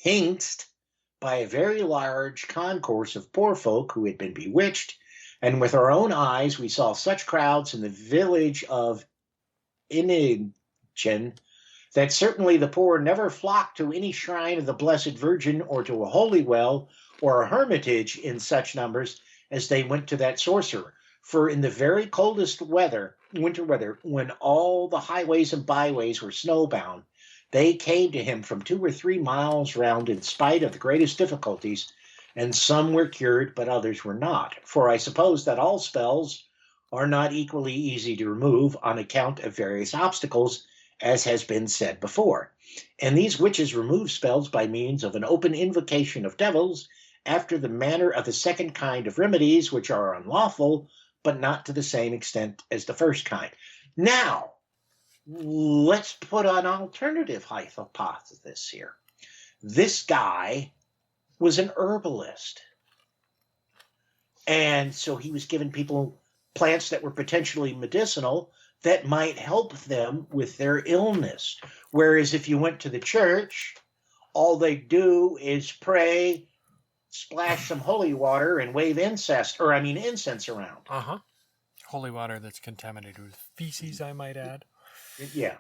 Hengst by a very large concourse of poor folk who had been bewitched, and with our own eyes we saw such crowds in the village of Inigen that certainly the poor never flocked to any shrine of the Blessed Virgin or to a holy well or a hermitage in such numbers as they went to that sorcerer. For in the very coldest winter weather, when all the highways and byways were snowbound, they came to him from 2 or 3 miles round in spite of the greatest difficulties, and some were cured, but others were not. For I suppose that all spells are not equally easy to remove on account of various obstacles, as has been said before. And these witches remove spells by means of an open invocation of devils, after the manner of the second kind of remedies, which are unlawful, but not to the same extent as the first kind. Now, let's put an alternative hypothesis here. This guy was an herbalist. And so he was giving people plants that were potentially medicinal that might help them with their illness. Whereas if you went to the church, all they do is pray, splash some holy water, and wave incense around. Uh-huh. Holy water that's contaminated with feces, I might add. Yeah.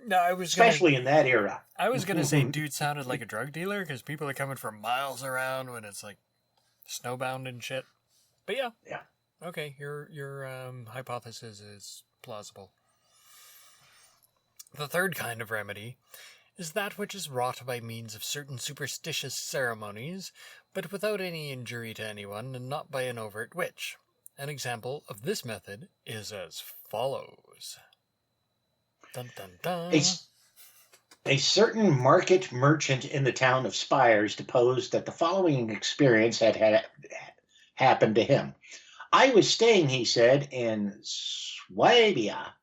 No, especially in that era. I was going to say dude sounded like a drug dealer because people are coming from miles around when it's like snowbound and shit. But yeah. Yeah. Okay, your hypothesis is plausible. The third kind of remedy is that which is wrought by means of certain superstitious ceremonies, but without any injury to anyone, and not by an overt witch. An example of this method is as follows. Dun, dun, dun. A certain market merchant in the town of Spires deposed that the following experience had happened to him. I was staying, he said, in Swabia,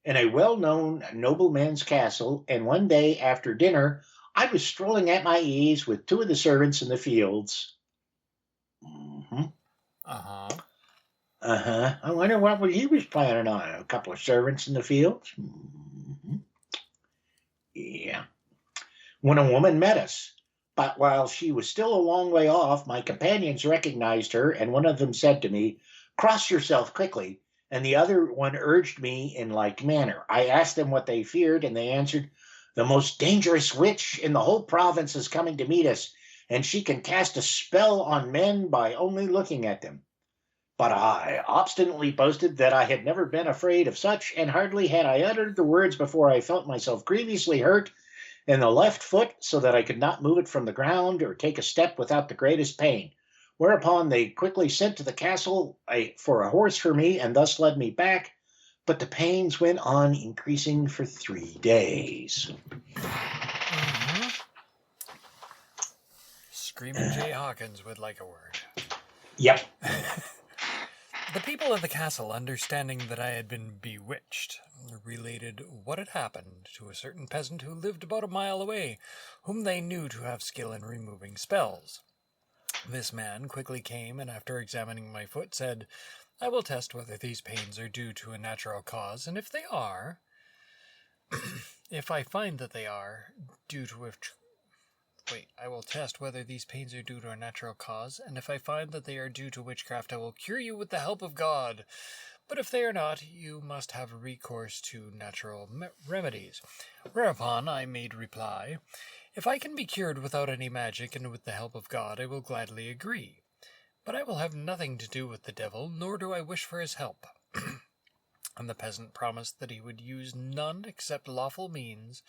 in a well-known nobleman's castle, and one day after dinner, I was strolling at my ease with two of the servants in the fields. Mm-hmm. I wonder what he was planning on. A couple of servants in the fields? Mm-hmm. Yeah. When a woman met us. But while she was still a long way off, my companions recognized her, and one of them said to me, "Cross yourself quickly." And the other one urged me in like manner. I asked them what they feared, and they answered, "The most dangerous witch in the whole province is coming to meet us, and she can cast a spell on men by only looking at them." But I obstinately boasted that I had never been afraid of such, and hardly had I uttered the words before I felt myself grievously hurt in the left foot, so that I could not move it from the ground or take a step without the greatest pain. Whereupon they quickly sent to the castle for a horse for me, and thus led me back. But the pains went on increasing for 3 days. Mm-hmm. Screaming Jay Hawkins would like a word. Yep. The people of the castle, understanding that I had been bewitched, related what had happened to a certain peasant who lived about a mile away, whom they knew to have skill in removing spells. This man quickly came, and after examining my foot, said, "I will test whether these pains are due to a natural cause, and if they are, if I find that they are due to a I will test whether these pains are due to a natural cause, and if I find that they are due to witchcraft, I will cure you with the help of God. But if they are not, you must have recourse to natural remedies." Whereupon I made reply, "If I can be cured without any magic and with the help of God, I will gladly agree. But I will have nothing to do with the devil, nor do I wish for his help." And the peasant promised that he would use none except lawful means,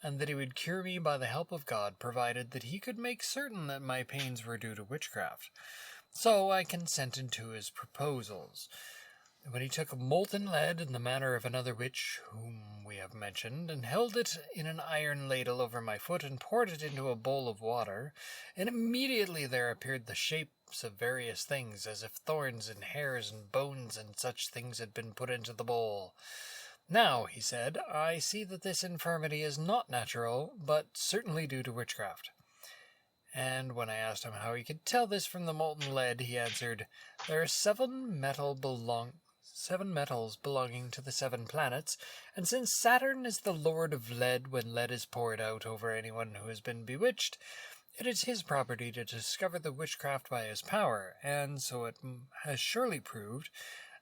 and that he would cure me by the help of God, provided that he could make certain that my pains were due to witchcraft. So I consented to his proposals. When he took molten lead in the manner of another witch, whom we have mentioned, and held it in an iron ladle over my foot, and poured it into a bowl of water, and immediately there appeared the shapes of various things, as if thorns and hairs and bones and such things had been put into the bowl. "Now," he said, "I see that this infirmity is not natural, but certainly due to witchcraft." And when I asked him how he could tell this from the molten lead, he answered, "There are 7 metals belonging to the 7 planets, and since Saturn is the lord of lead when lead is poured out over anyone who has been bewitched, it is his property to discover the witchcraft by his power, and so it has surely proved,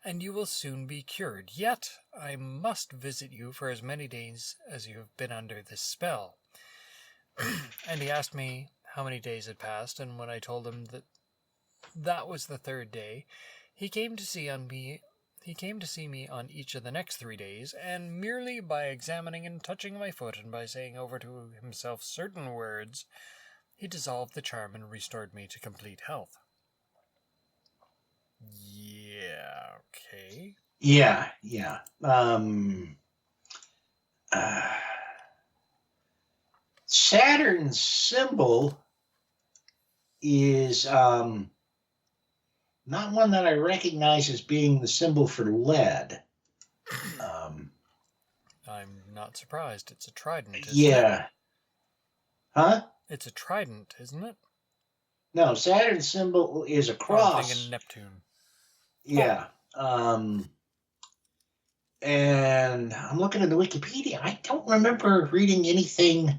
and you will soon be cured. Yet I must visit you for as many days as you have been under this spell." And he asked me how many days had passed, and when I told him that was the 3rd day, he came to see me on each of the next 3 days, and merely by examining and touching my foot, and by saying over to himself certain words, he dissolved the charm and restored me to complete health. Yeah, okay. Yeah. Saturn's symbol is not one that I recognize as being the symbol for lead. I'm not surprised. It's a trident, isn't Yeah. it? Huh? It's a trident, isn't it? No, Saturn's symbol is a I'm cross. thinking Neptune. Yeah. And I'm looking at the Wikipedia. I don't remember reading anything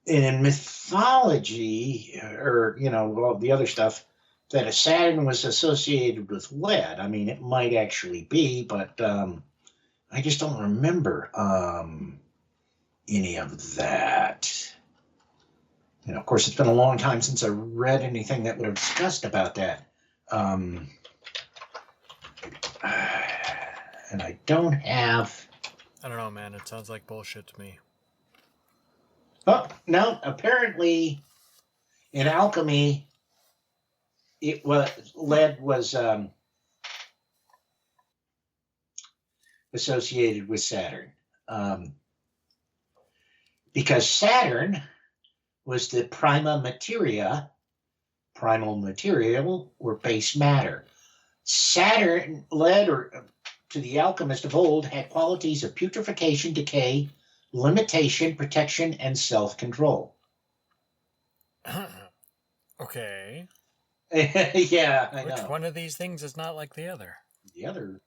in mythology or, all the other stuff that a Saturn was associated with lead. I mean, it might actually be, but I just don't remember any of that. Of course, it's been a long time since I read anything that would have discussed about that. And I don't have I don't know, man. It sounds like bullshit to me. Oh, no, apparently in alchemy, lead was associated with Saturn. Because Saturn was the primal material, or base matter. Saturn, lead, or to the alchemist of old, had qualities of putrefaction, decay, limitation, protection, and self-control. Okay. Yeah, I know. Which one of these things is not like the other? The other,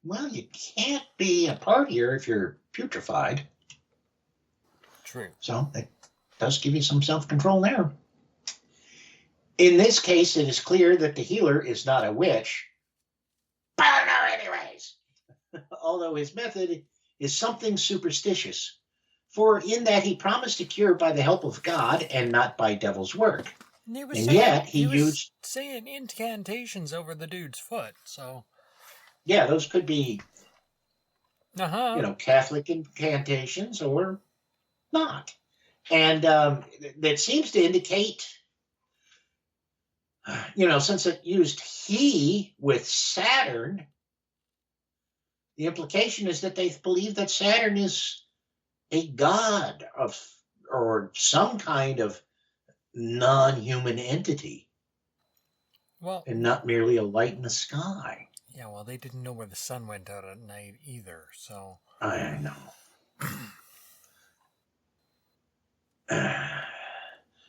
well, you can't be a partier if you're putrefied. True. So it does give you some self-control there. In this case, it is clear that the healer is not a witch. But no, anyways. Although his method is something superstitious. For in that he promised to cure by the help of God and not by devil's work. He was saying incantations over the dude's foot, so... Yeah, those could be, Catholic incantations or not. And that seems to indicate, since it used he with Saturn, the implication is that they believe that Saturn is a god or some kind of non-human entity. Well, and not merely a light in the sky. Yeah, well, they didn't know where the sun went out at night either, so... I know.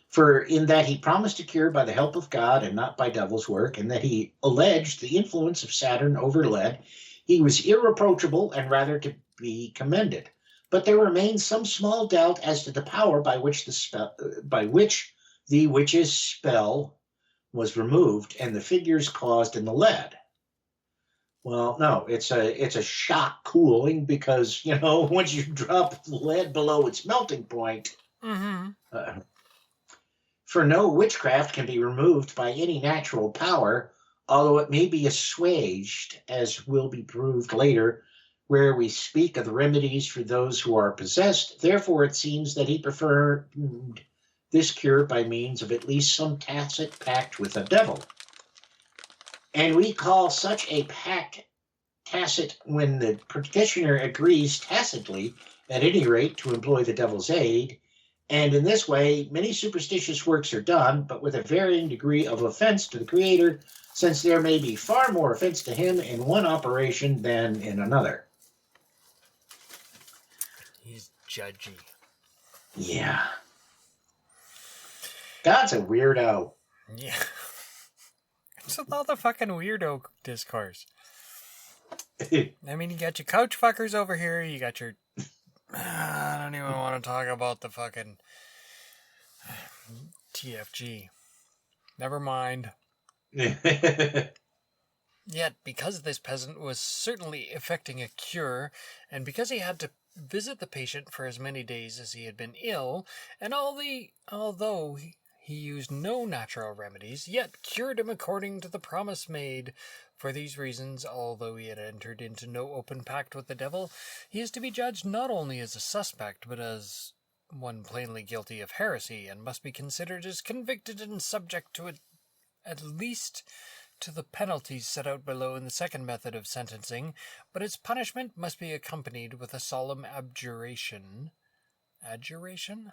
For in that he promised to cure by the help of God and not by devil's work, and that he alleged the influence of Saturn over lead, he was irreproachable and rather to be commended. But there remains some small doubt as to the power by which the witch's spell was removed and the figures caused in the lead. Well, no, it's a shock cooling because, once you drop lead below its melting point, for no witchcraft can be removed by any natural power, although it may be assuaged, as will be proved later, where we speak of the remedies for those who are possessed. Therefore, it seems that he preferred this cure by means of at least some tacit pact with the devil. And we call such a pact tacit when the petitioner agrees tacitly, at any rate, to employ the devil's aid. And in this way, many superstitious works are done, but with a varying degree of offense to the Creator, since there may be far more offense to him in one operation than in another. He's judgy. Yeah. God's a weirdo. Yeah. It's all the fucking weirdo discourse. I mean, you got your couch fuckers over here, you got your... I don't even want to talk about the fucking TFG. Never mind. Yet, because this peasant was certainly effecting a cure, and because he had to visit the patient for as many days as he had been ill, and although he used no natural remedies, yet cured him according to the promise made. For these reasons, although he had entered into no open pact with the devil, he is to be judged not only as a suspect, but as one plainly guilty of heresy, and must be considered as convicted and subject to it, at least to the penalties set out below in the second method of sentencing, but its punishment must be accompanied with a solemn abjuration. Adjuration?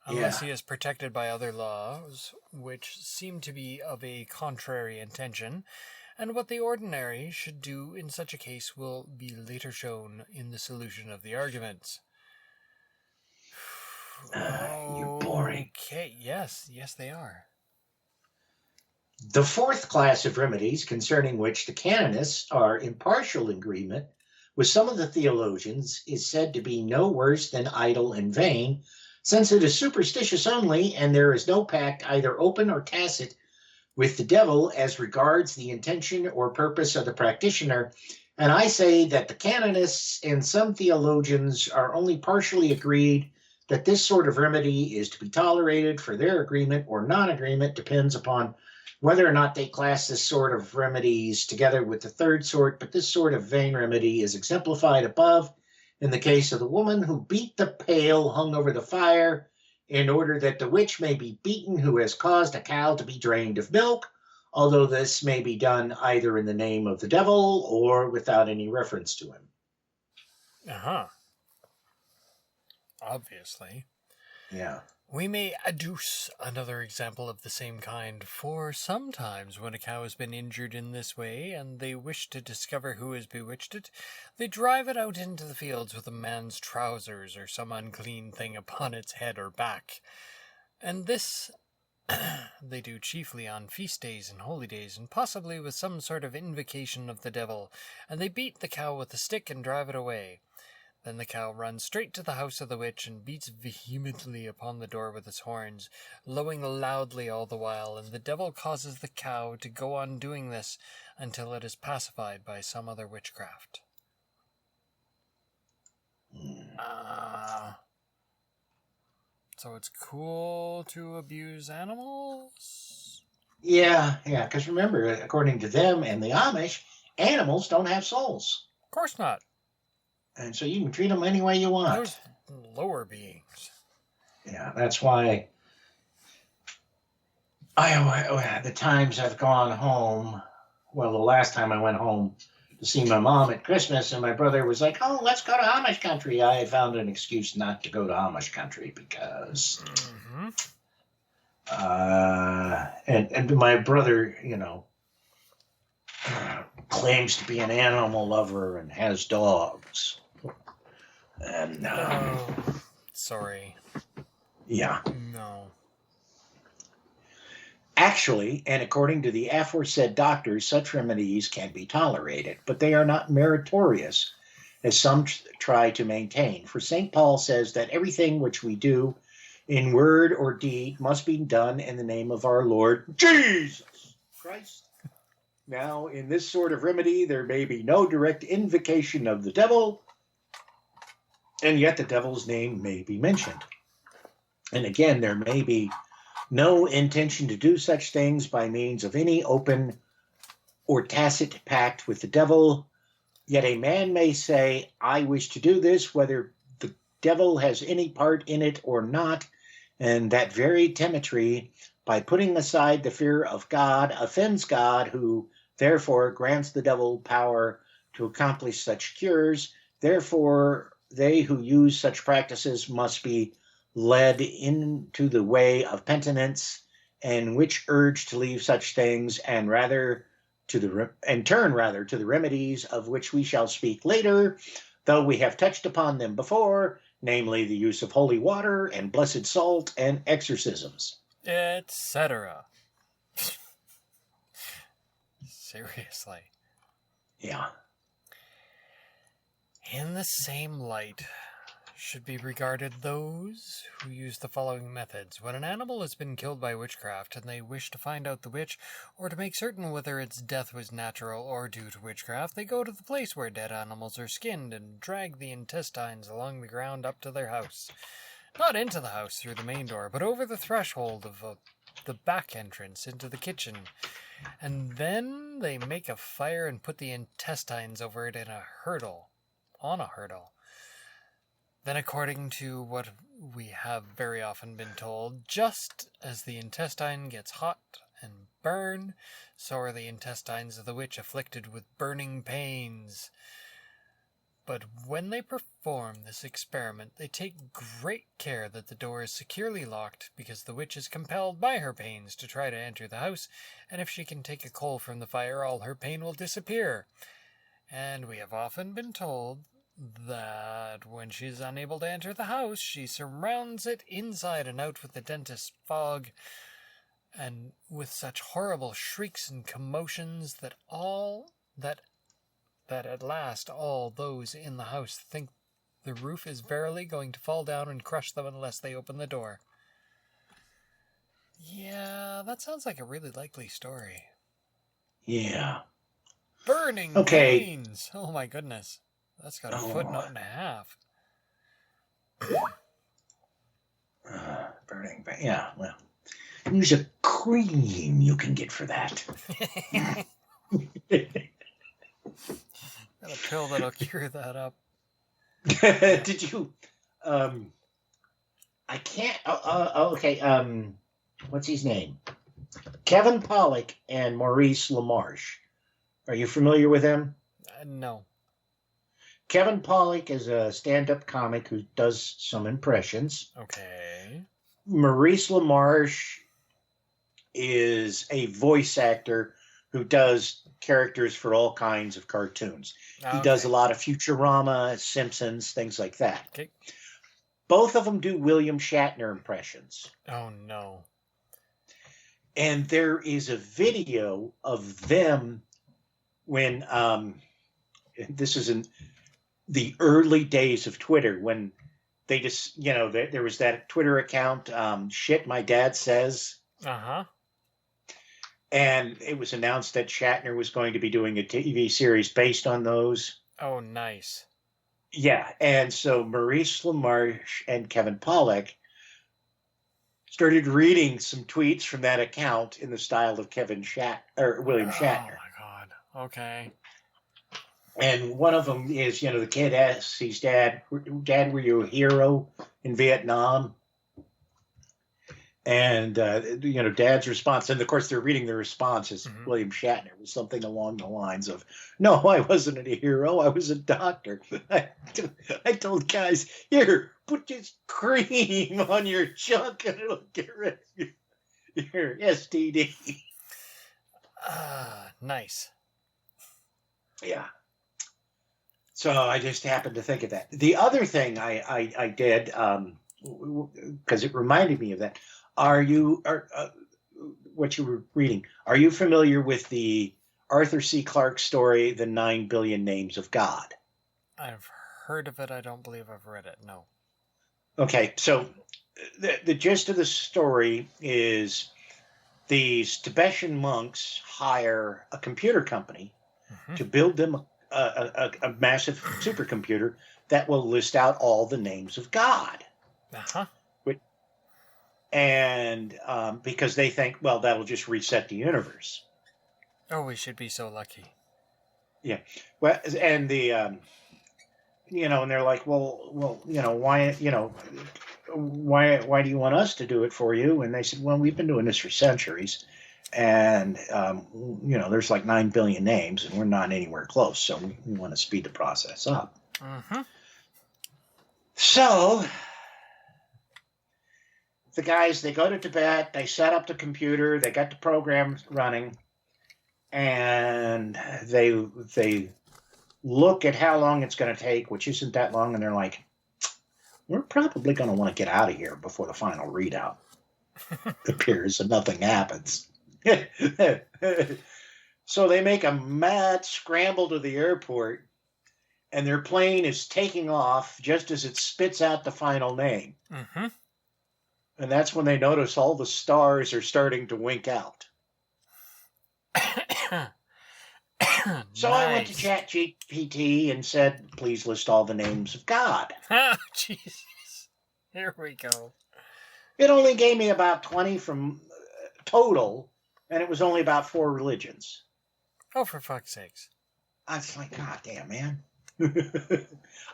Unless he is protected by other laws, which seem to be of a contrary intention, and what the ordinary should do in such a case will be later shown in the solution of the arguments. You're boring. Okay, yes, they are. The fourth class of remedies, concerning which the canonists are in partial agreement with some of the theologians, is said to be no worse than idle and vain, since it is superstitious only, and there is no pact, either open or tacit, with the devil as regards the intention or purpose of the practitioner. And I say that the canonists and some theologians are only partially agreed that this sort of remedy is to be tolerated, for their agreement or non-agreement depends upon whether or not they class this sort of remedies together with the third sort, but this sort of vain remedy is exemplified above in the case of the woman who beat the pail hung over the fire in order that the witch may be beaten who has caused a cow to be drained of milk, although this may be done either in the name of the devil or without any reference to him. Uh-huh. Obviously. Yeah. We may adduce another example of the same kind, for sometimes when a cow has been injured in this way, and they wish to discover who has bewitched it, they drive it out into the fields with a man's trousers or some unclean thing upon its head or back. And this they do chiefly on feast days and holy days, and possibly with some sort of invocation of the devil, and they beat the cow with a stick and drive it away. Then the cow runs straight to the house of the witch and beats vehemently upon the door with its horns, lowing loudly all the while, and the devil causes the cow to go on doing this until it is pacified by some other witchcraft. So it's cool to abuse animals? Yeah, because remember, according to them and the Amish, animals don't have souls. Of course not. And so you can treat them any way you want. Those lower beings. Yeah, that's why the times I've gone home, well, the last time I went home to see my mom at Christmas, and my brother was like, oh, let's go to Amish country. I had found an excuse not to go to Amish country because... And my brother, claims to be an animal lover and has dogs. And sorry. Yeah. No. Actually, and according to the aforesaid doctors, such remedies can be tolerated, but they are not meritorious, as some try to maintain. For St. Paul says that everything which we do in word or deed must be done in the name of our Lord Jesus Christ. Now, in this sort of remedy, there may be no direct invocation of the devil, and yet the devil's name may be mentioned. And again, there may be no intention to do such things by means of any open or tacit pact with the devil, yet a man may say, I wish to do this, whether the devil has any part in it or not, and that very temetry, by putting aside the fear of God, offends God, who therefore grants the devil power to accomplish such cures. Therefore, they who use such practices must be led into the way of penitence, and which urge to leave such things and turn to the remedies of which we shall speak later, though we have touched upon them before, namely the use of holy water and blessed salt and exorcisms, etc. Seriously. Yeah. In the same light should be regarded those who use the following methods. When an animal has been killed by witchcraft and they wish to find out the witch, or to make certain whether its death was natural or due to witchcraft, they go to the place where dead animals are skinned and drag the intestines along the ground up to their house. Not into the house through the main door, but over the threshold of the back entrance into the kitchen. And then they make a fire and put the intestines over it on a hurdle. Then, according to what we have very often been told, just as the intestine gets hot and burn, so are the intestines of the witch afflicted with burning pains. But when they perform this experiment, they take great care that the door is securely locked, because the witch is compelled by her pains to try to enter the house, and if she can take a coal from the fire, all her pain will disappear. And we have often been told that when she is unable to enter the house, she surrounds it inside and out with the dentist's fog, and with such horrible shrieks and commotions that at last all those in the house think the roof is verily going to fall down and crush them unless they open the door. Yeah, that sounds like a really likely story. Yeah. Burning pains! Oh my goodness. That's got a footnote and a half. Burning pain. Yeah, well. Use a cream you can get for that. Got a pill that'll cure that up. Did you? I can't. Okay. What's his name? Kevin Pollak and Maurice LaMarche. Are you familiar with them? No. Kevin Pollak is a stand-up comic who does some impressions. Okay. Maurice LaMarche is a voice actor who does characters for all kinds of cartoons. He does a lot of Futurama, Simpsons, things like that. Okay. Both of them do William Shatner impressions. Oh, no. And there is a video of them when, this is in the early days of Twitter, when they just, there was that Twitter account, Shit My Dad Says. Uh-huh. And it was announced that Shatner was going to be doing a TV series based on those. Oh, nice. Yeah, and so Maurice LaMarche and Kevin Pollak started reading some tweets from that account in the style of William Shatner. Oh, my God. Okay. And one of them is, the kid asks his dad, were you a hero in Vietnam? And, Dad's response, and of course they're reading the response as William Shatner, was something along the lines of, no, I wasn't a hero, I was a doctor. I told guys, here, put this cream on your junk and it'll get rid of your STD. Nice. Yeah. So I just happened to think of that. The other thing I did, because it reminded me of that, what you were reading, are you familiar with the Arthur C. Clarke story, The 9 Billion Names of God? I've heard of it. I don't believe I've read it. No. Okay, so the gist of the story is these Tibetan monks hire a computer company to build them a massive supercomputer that will list out all the names of God. Uh-huh. And because they think, well, that'll just reset the universe. Oh, we should be so lucky. Yeah. Well, and the, and they're like, well, why do you want us to do it for you? And they said, well, we've been doing this for centuries. And, there's like 9 billion names and we're not anywhere close. So we want to speed the process up. Mm-hmm. So the guys, they go to Tibet, they set up the computer, they got the program running, and they look at how long it's going to take, which isn't that long, and they're like, we're probably going to want to get out of here before the final readout appears and nothing happens. So they make a mad scramble to the airport, and their plane is taking off just as it spits out the final name. Mm-hmm. And that's when they notice all the stars are starting to wink out. So I went to ChatGPT and said, please list all the names of God. Jesus. Here we go. It only gave me about 20 from total, and it was only about 4 religions. Oh, for fuck's sakes. I was like, God damn, man.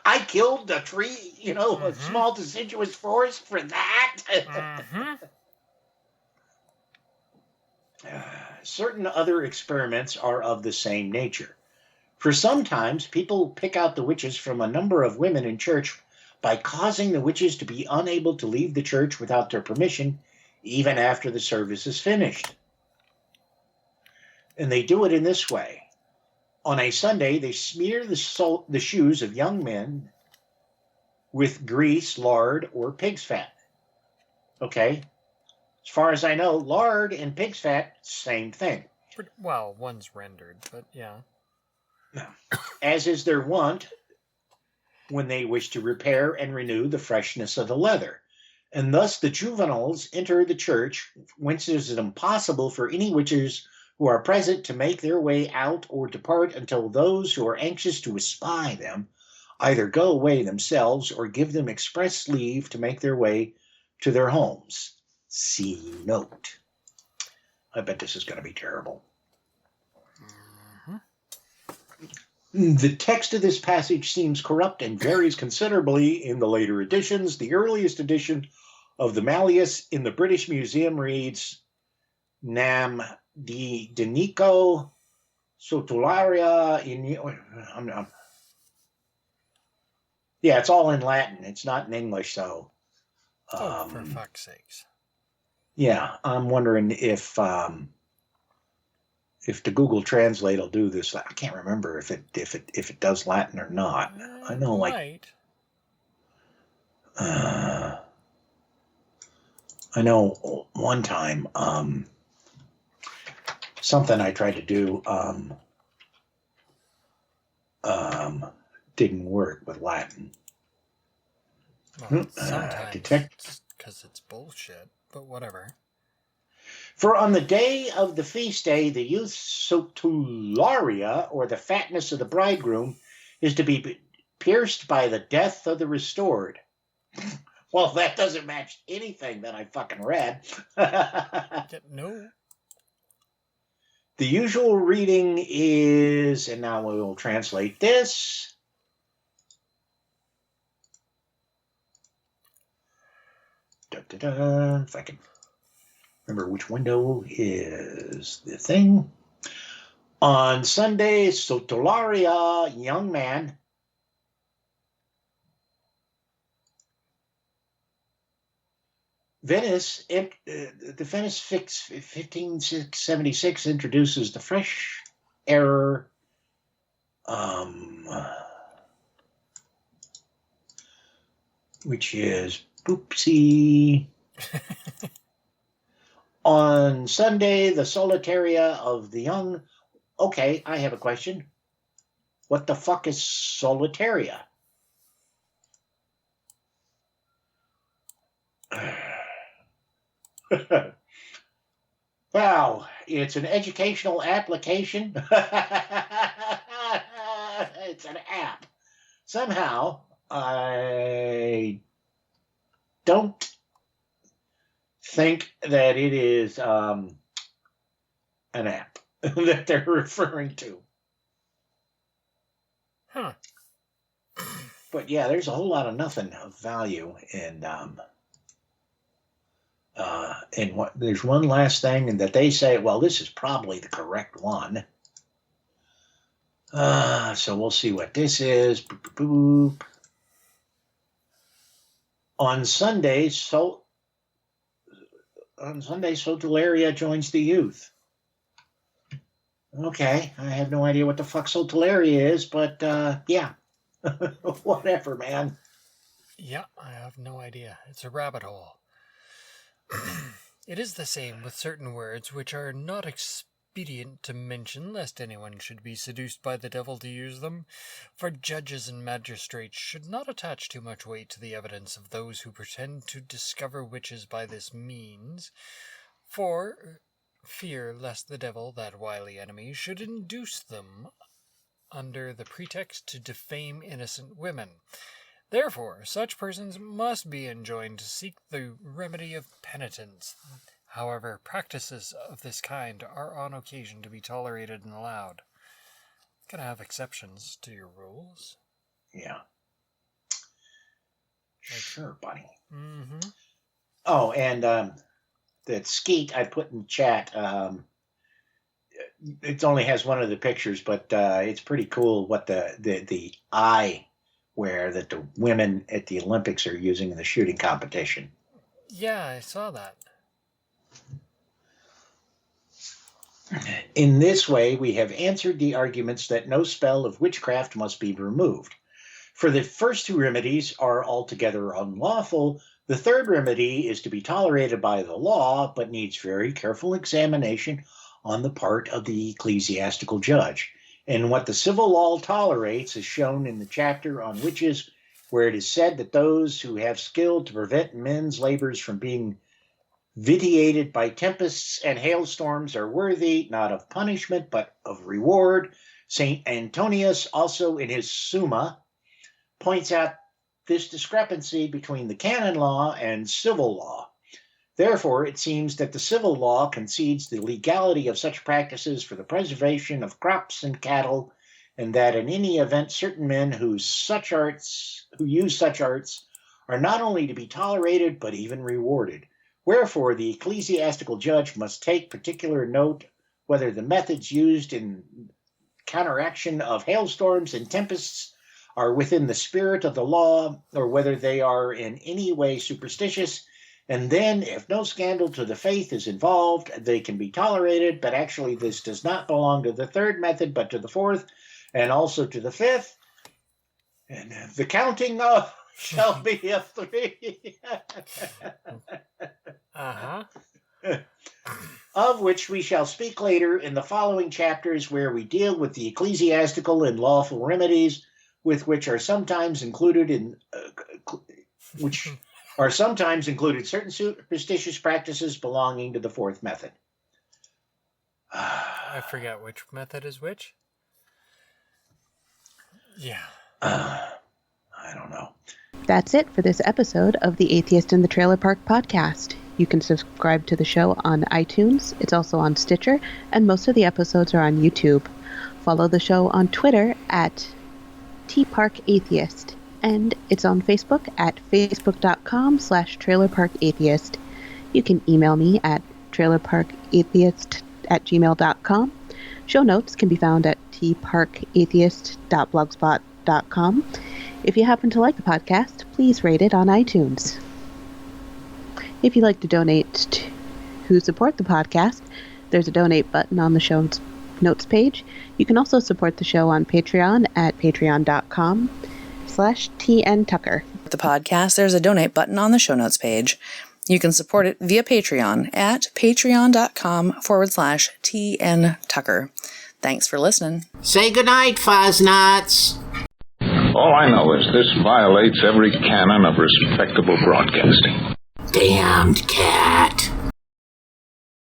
I killed a tree, a small deciduous forest for that. Certain other experiments are of the same nature. For sometimes, people pick out the witches from a number of women in church by causing the witches to be unable to leave the church without their permission, even after the service is finished. And they do it in this way. On a Sunday, they smear the shoes of young men with grease, lard, or pig's fat. Okay? As far as I know, lard and pig's fat, same thing. Well, one's rendered, but yeah. As is their wont when they wish to repair and renew the freshness of the leather. And thus the juveniles enter the church, whence it is impossible for any witches who are present to make their way out or depart until those who are anxious to espy them either go away themselves or give them express leave to make their way to their homes. See note. I bet this is going to be terrible. The text of this passage seems corrupt and varies considerably in the later editions. The earliest edition of the Malleus in the British Museum reads, Nam di Denico Sotularia in... Yeah, it's all in Latin. It's not in English, so... for fuck's sakes. Yeah, I'm wondering if the Google Translate will do this. I can't remember if it does Latin or not. I know, like, I know one time something I tried to do didn't work with Latin. Well, sometimes because it's bullshit, but whatever. For on the day of the feast day, the youth Sotularia, or the fatness of the bridegroom, is to be pierced by the death of the restored. Well, that doesn't match anything that I fucking read. No. The usual reading is, and now we will translate this. If I can remember which window is the thing. On Sunday, Sotularia, young man, Venice, the Venice Fix 1576 introduces the fresh error, which is Poopsie. On Sunday, the solitaria of the young... Okay, I have a question. What the fuck is solitaria? Wow, it's an educational application. It's an app. Somehow, I don't think that it is an app that they're referring to. Huh. But yeah, there's a whole lot of nothing of value in what. There's one last thing, and that they say, well, this is probably the correct one. So we'll see what this is. Boop, boop, boop. On Sunday, Sotularia joins the youth. Okay, I have no idea what the fuck Sotularia is, but yeah, whatever, man. Yeah, I have no idea. It's a rabbit hole. It is the same with certain words which are not expedient to mention, lest anyone should be seduced by the devil to use them. For judges and magistrates should not attach too much weight to the evidence of those who pretend to discover witches by this means, for fear lest the devil, that wily enemy, should induce them under the pretext to defame innocent women. Therefore, such persons must be enjoined to seek the remedy of penitence. However, practices of this kind are on occasion to be tolerated and allowed. Gonna have exceptions to your rules. Yeah. Sure, buddy. Mm-hmm. Oh, and that skeet I put in the chat, it only has one of the pictures, but it's pretty cool what the eye wear that the women at the Olympics are using in the shooting competition. Yeah, I saw that. In this way, we have answered the arguments that no spell of witchcraft must be removed. For the first two remedies are altogether unlawful. The third remedy is to be tolerated by the law, but needs very careful examination on the part of the ecclesiastical judge. And what the civil law tolerates is shown in the chapter on witches, where it is said that those who have skill to prevent men's labors from being vitiated by tempests and hailstorms are worthy not of punishment but of reward. St. Antonius, also in his Summa, points out this discrepancy between the canon law and civil law. Therefore, it seems that the civil law concedes the legality of such practices for the preservation of crops and cattle, and that in any event certain men who use such arts are not only to be tolerated but even rewarded. Wherefore the ecclesiastical judge must take particular note whether the methods used in counteraction of hailstorms and tempests are within the spirit of the law, or whether they are in any way superstitious, and then, if no scandal to the faith is involved, they can be tolerated, but actually this does not belong to the third method, but to the fourth, and also to the fifth. And the counting of shall be of 3. Of which we shall speak later in the following chapters, where we deal with the ecclesiastical and lawful remedies, which are sometimes included certain superstitious practices belonging to the fourth method. I forget which method is which. Yeah. I don't know. That's it for this episode of the Atheist in the Trailer Park podcast. You can subscribe to the show on iTunes. It's also on Stitcher, and most of the episodes are on YouTube. Follow the show on Twitter at tparkatheist, and it's on Facebook at facebook.com/trailerparkatheist. You can email me at trailerparkatheist@gmail.com. Show notes can be found at tparkatheist.blogspot.com. If you happen to like the podcast, please rate it on iTunes. If you'd like to donate to support the podcast, there's a donate button on the show notes page. You can also support the show on Patreon at patreon.com/TNTucker. The podcast, there's a donate button on the show notes page. You can support it via Patreon at patreon.com/TNTucker. Thanks for listening. Say goodnight, Fuzz-Nuts. All I know is this violates every canon of respectable broadcasting. Damned cat.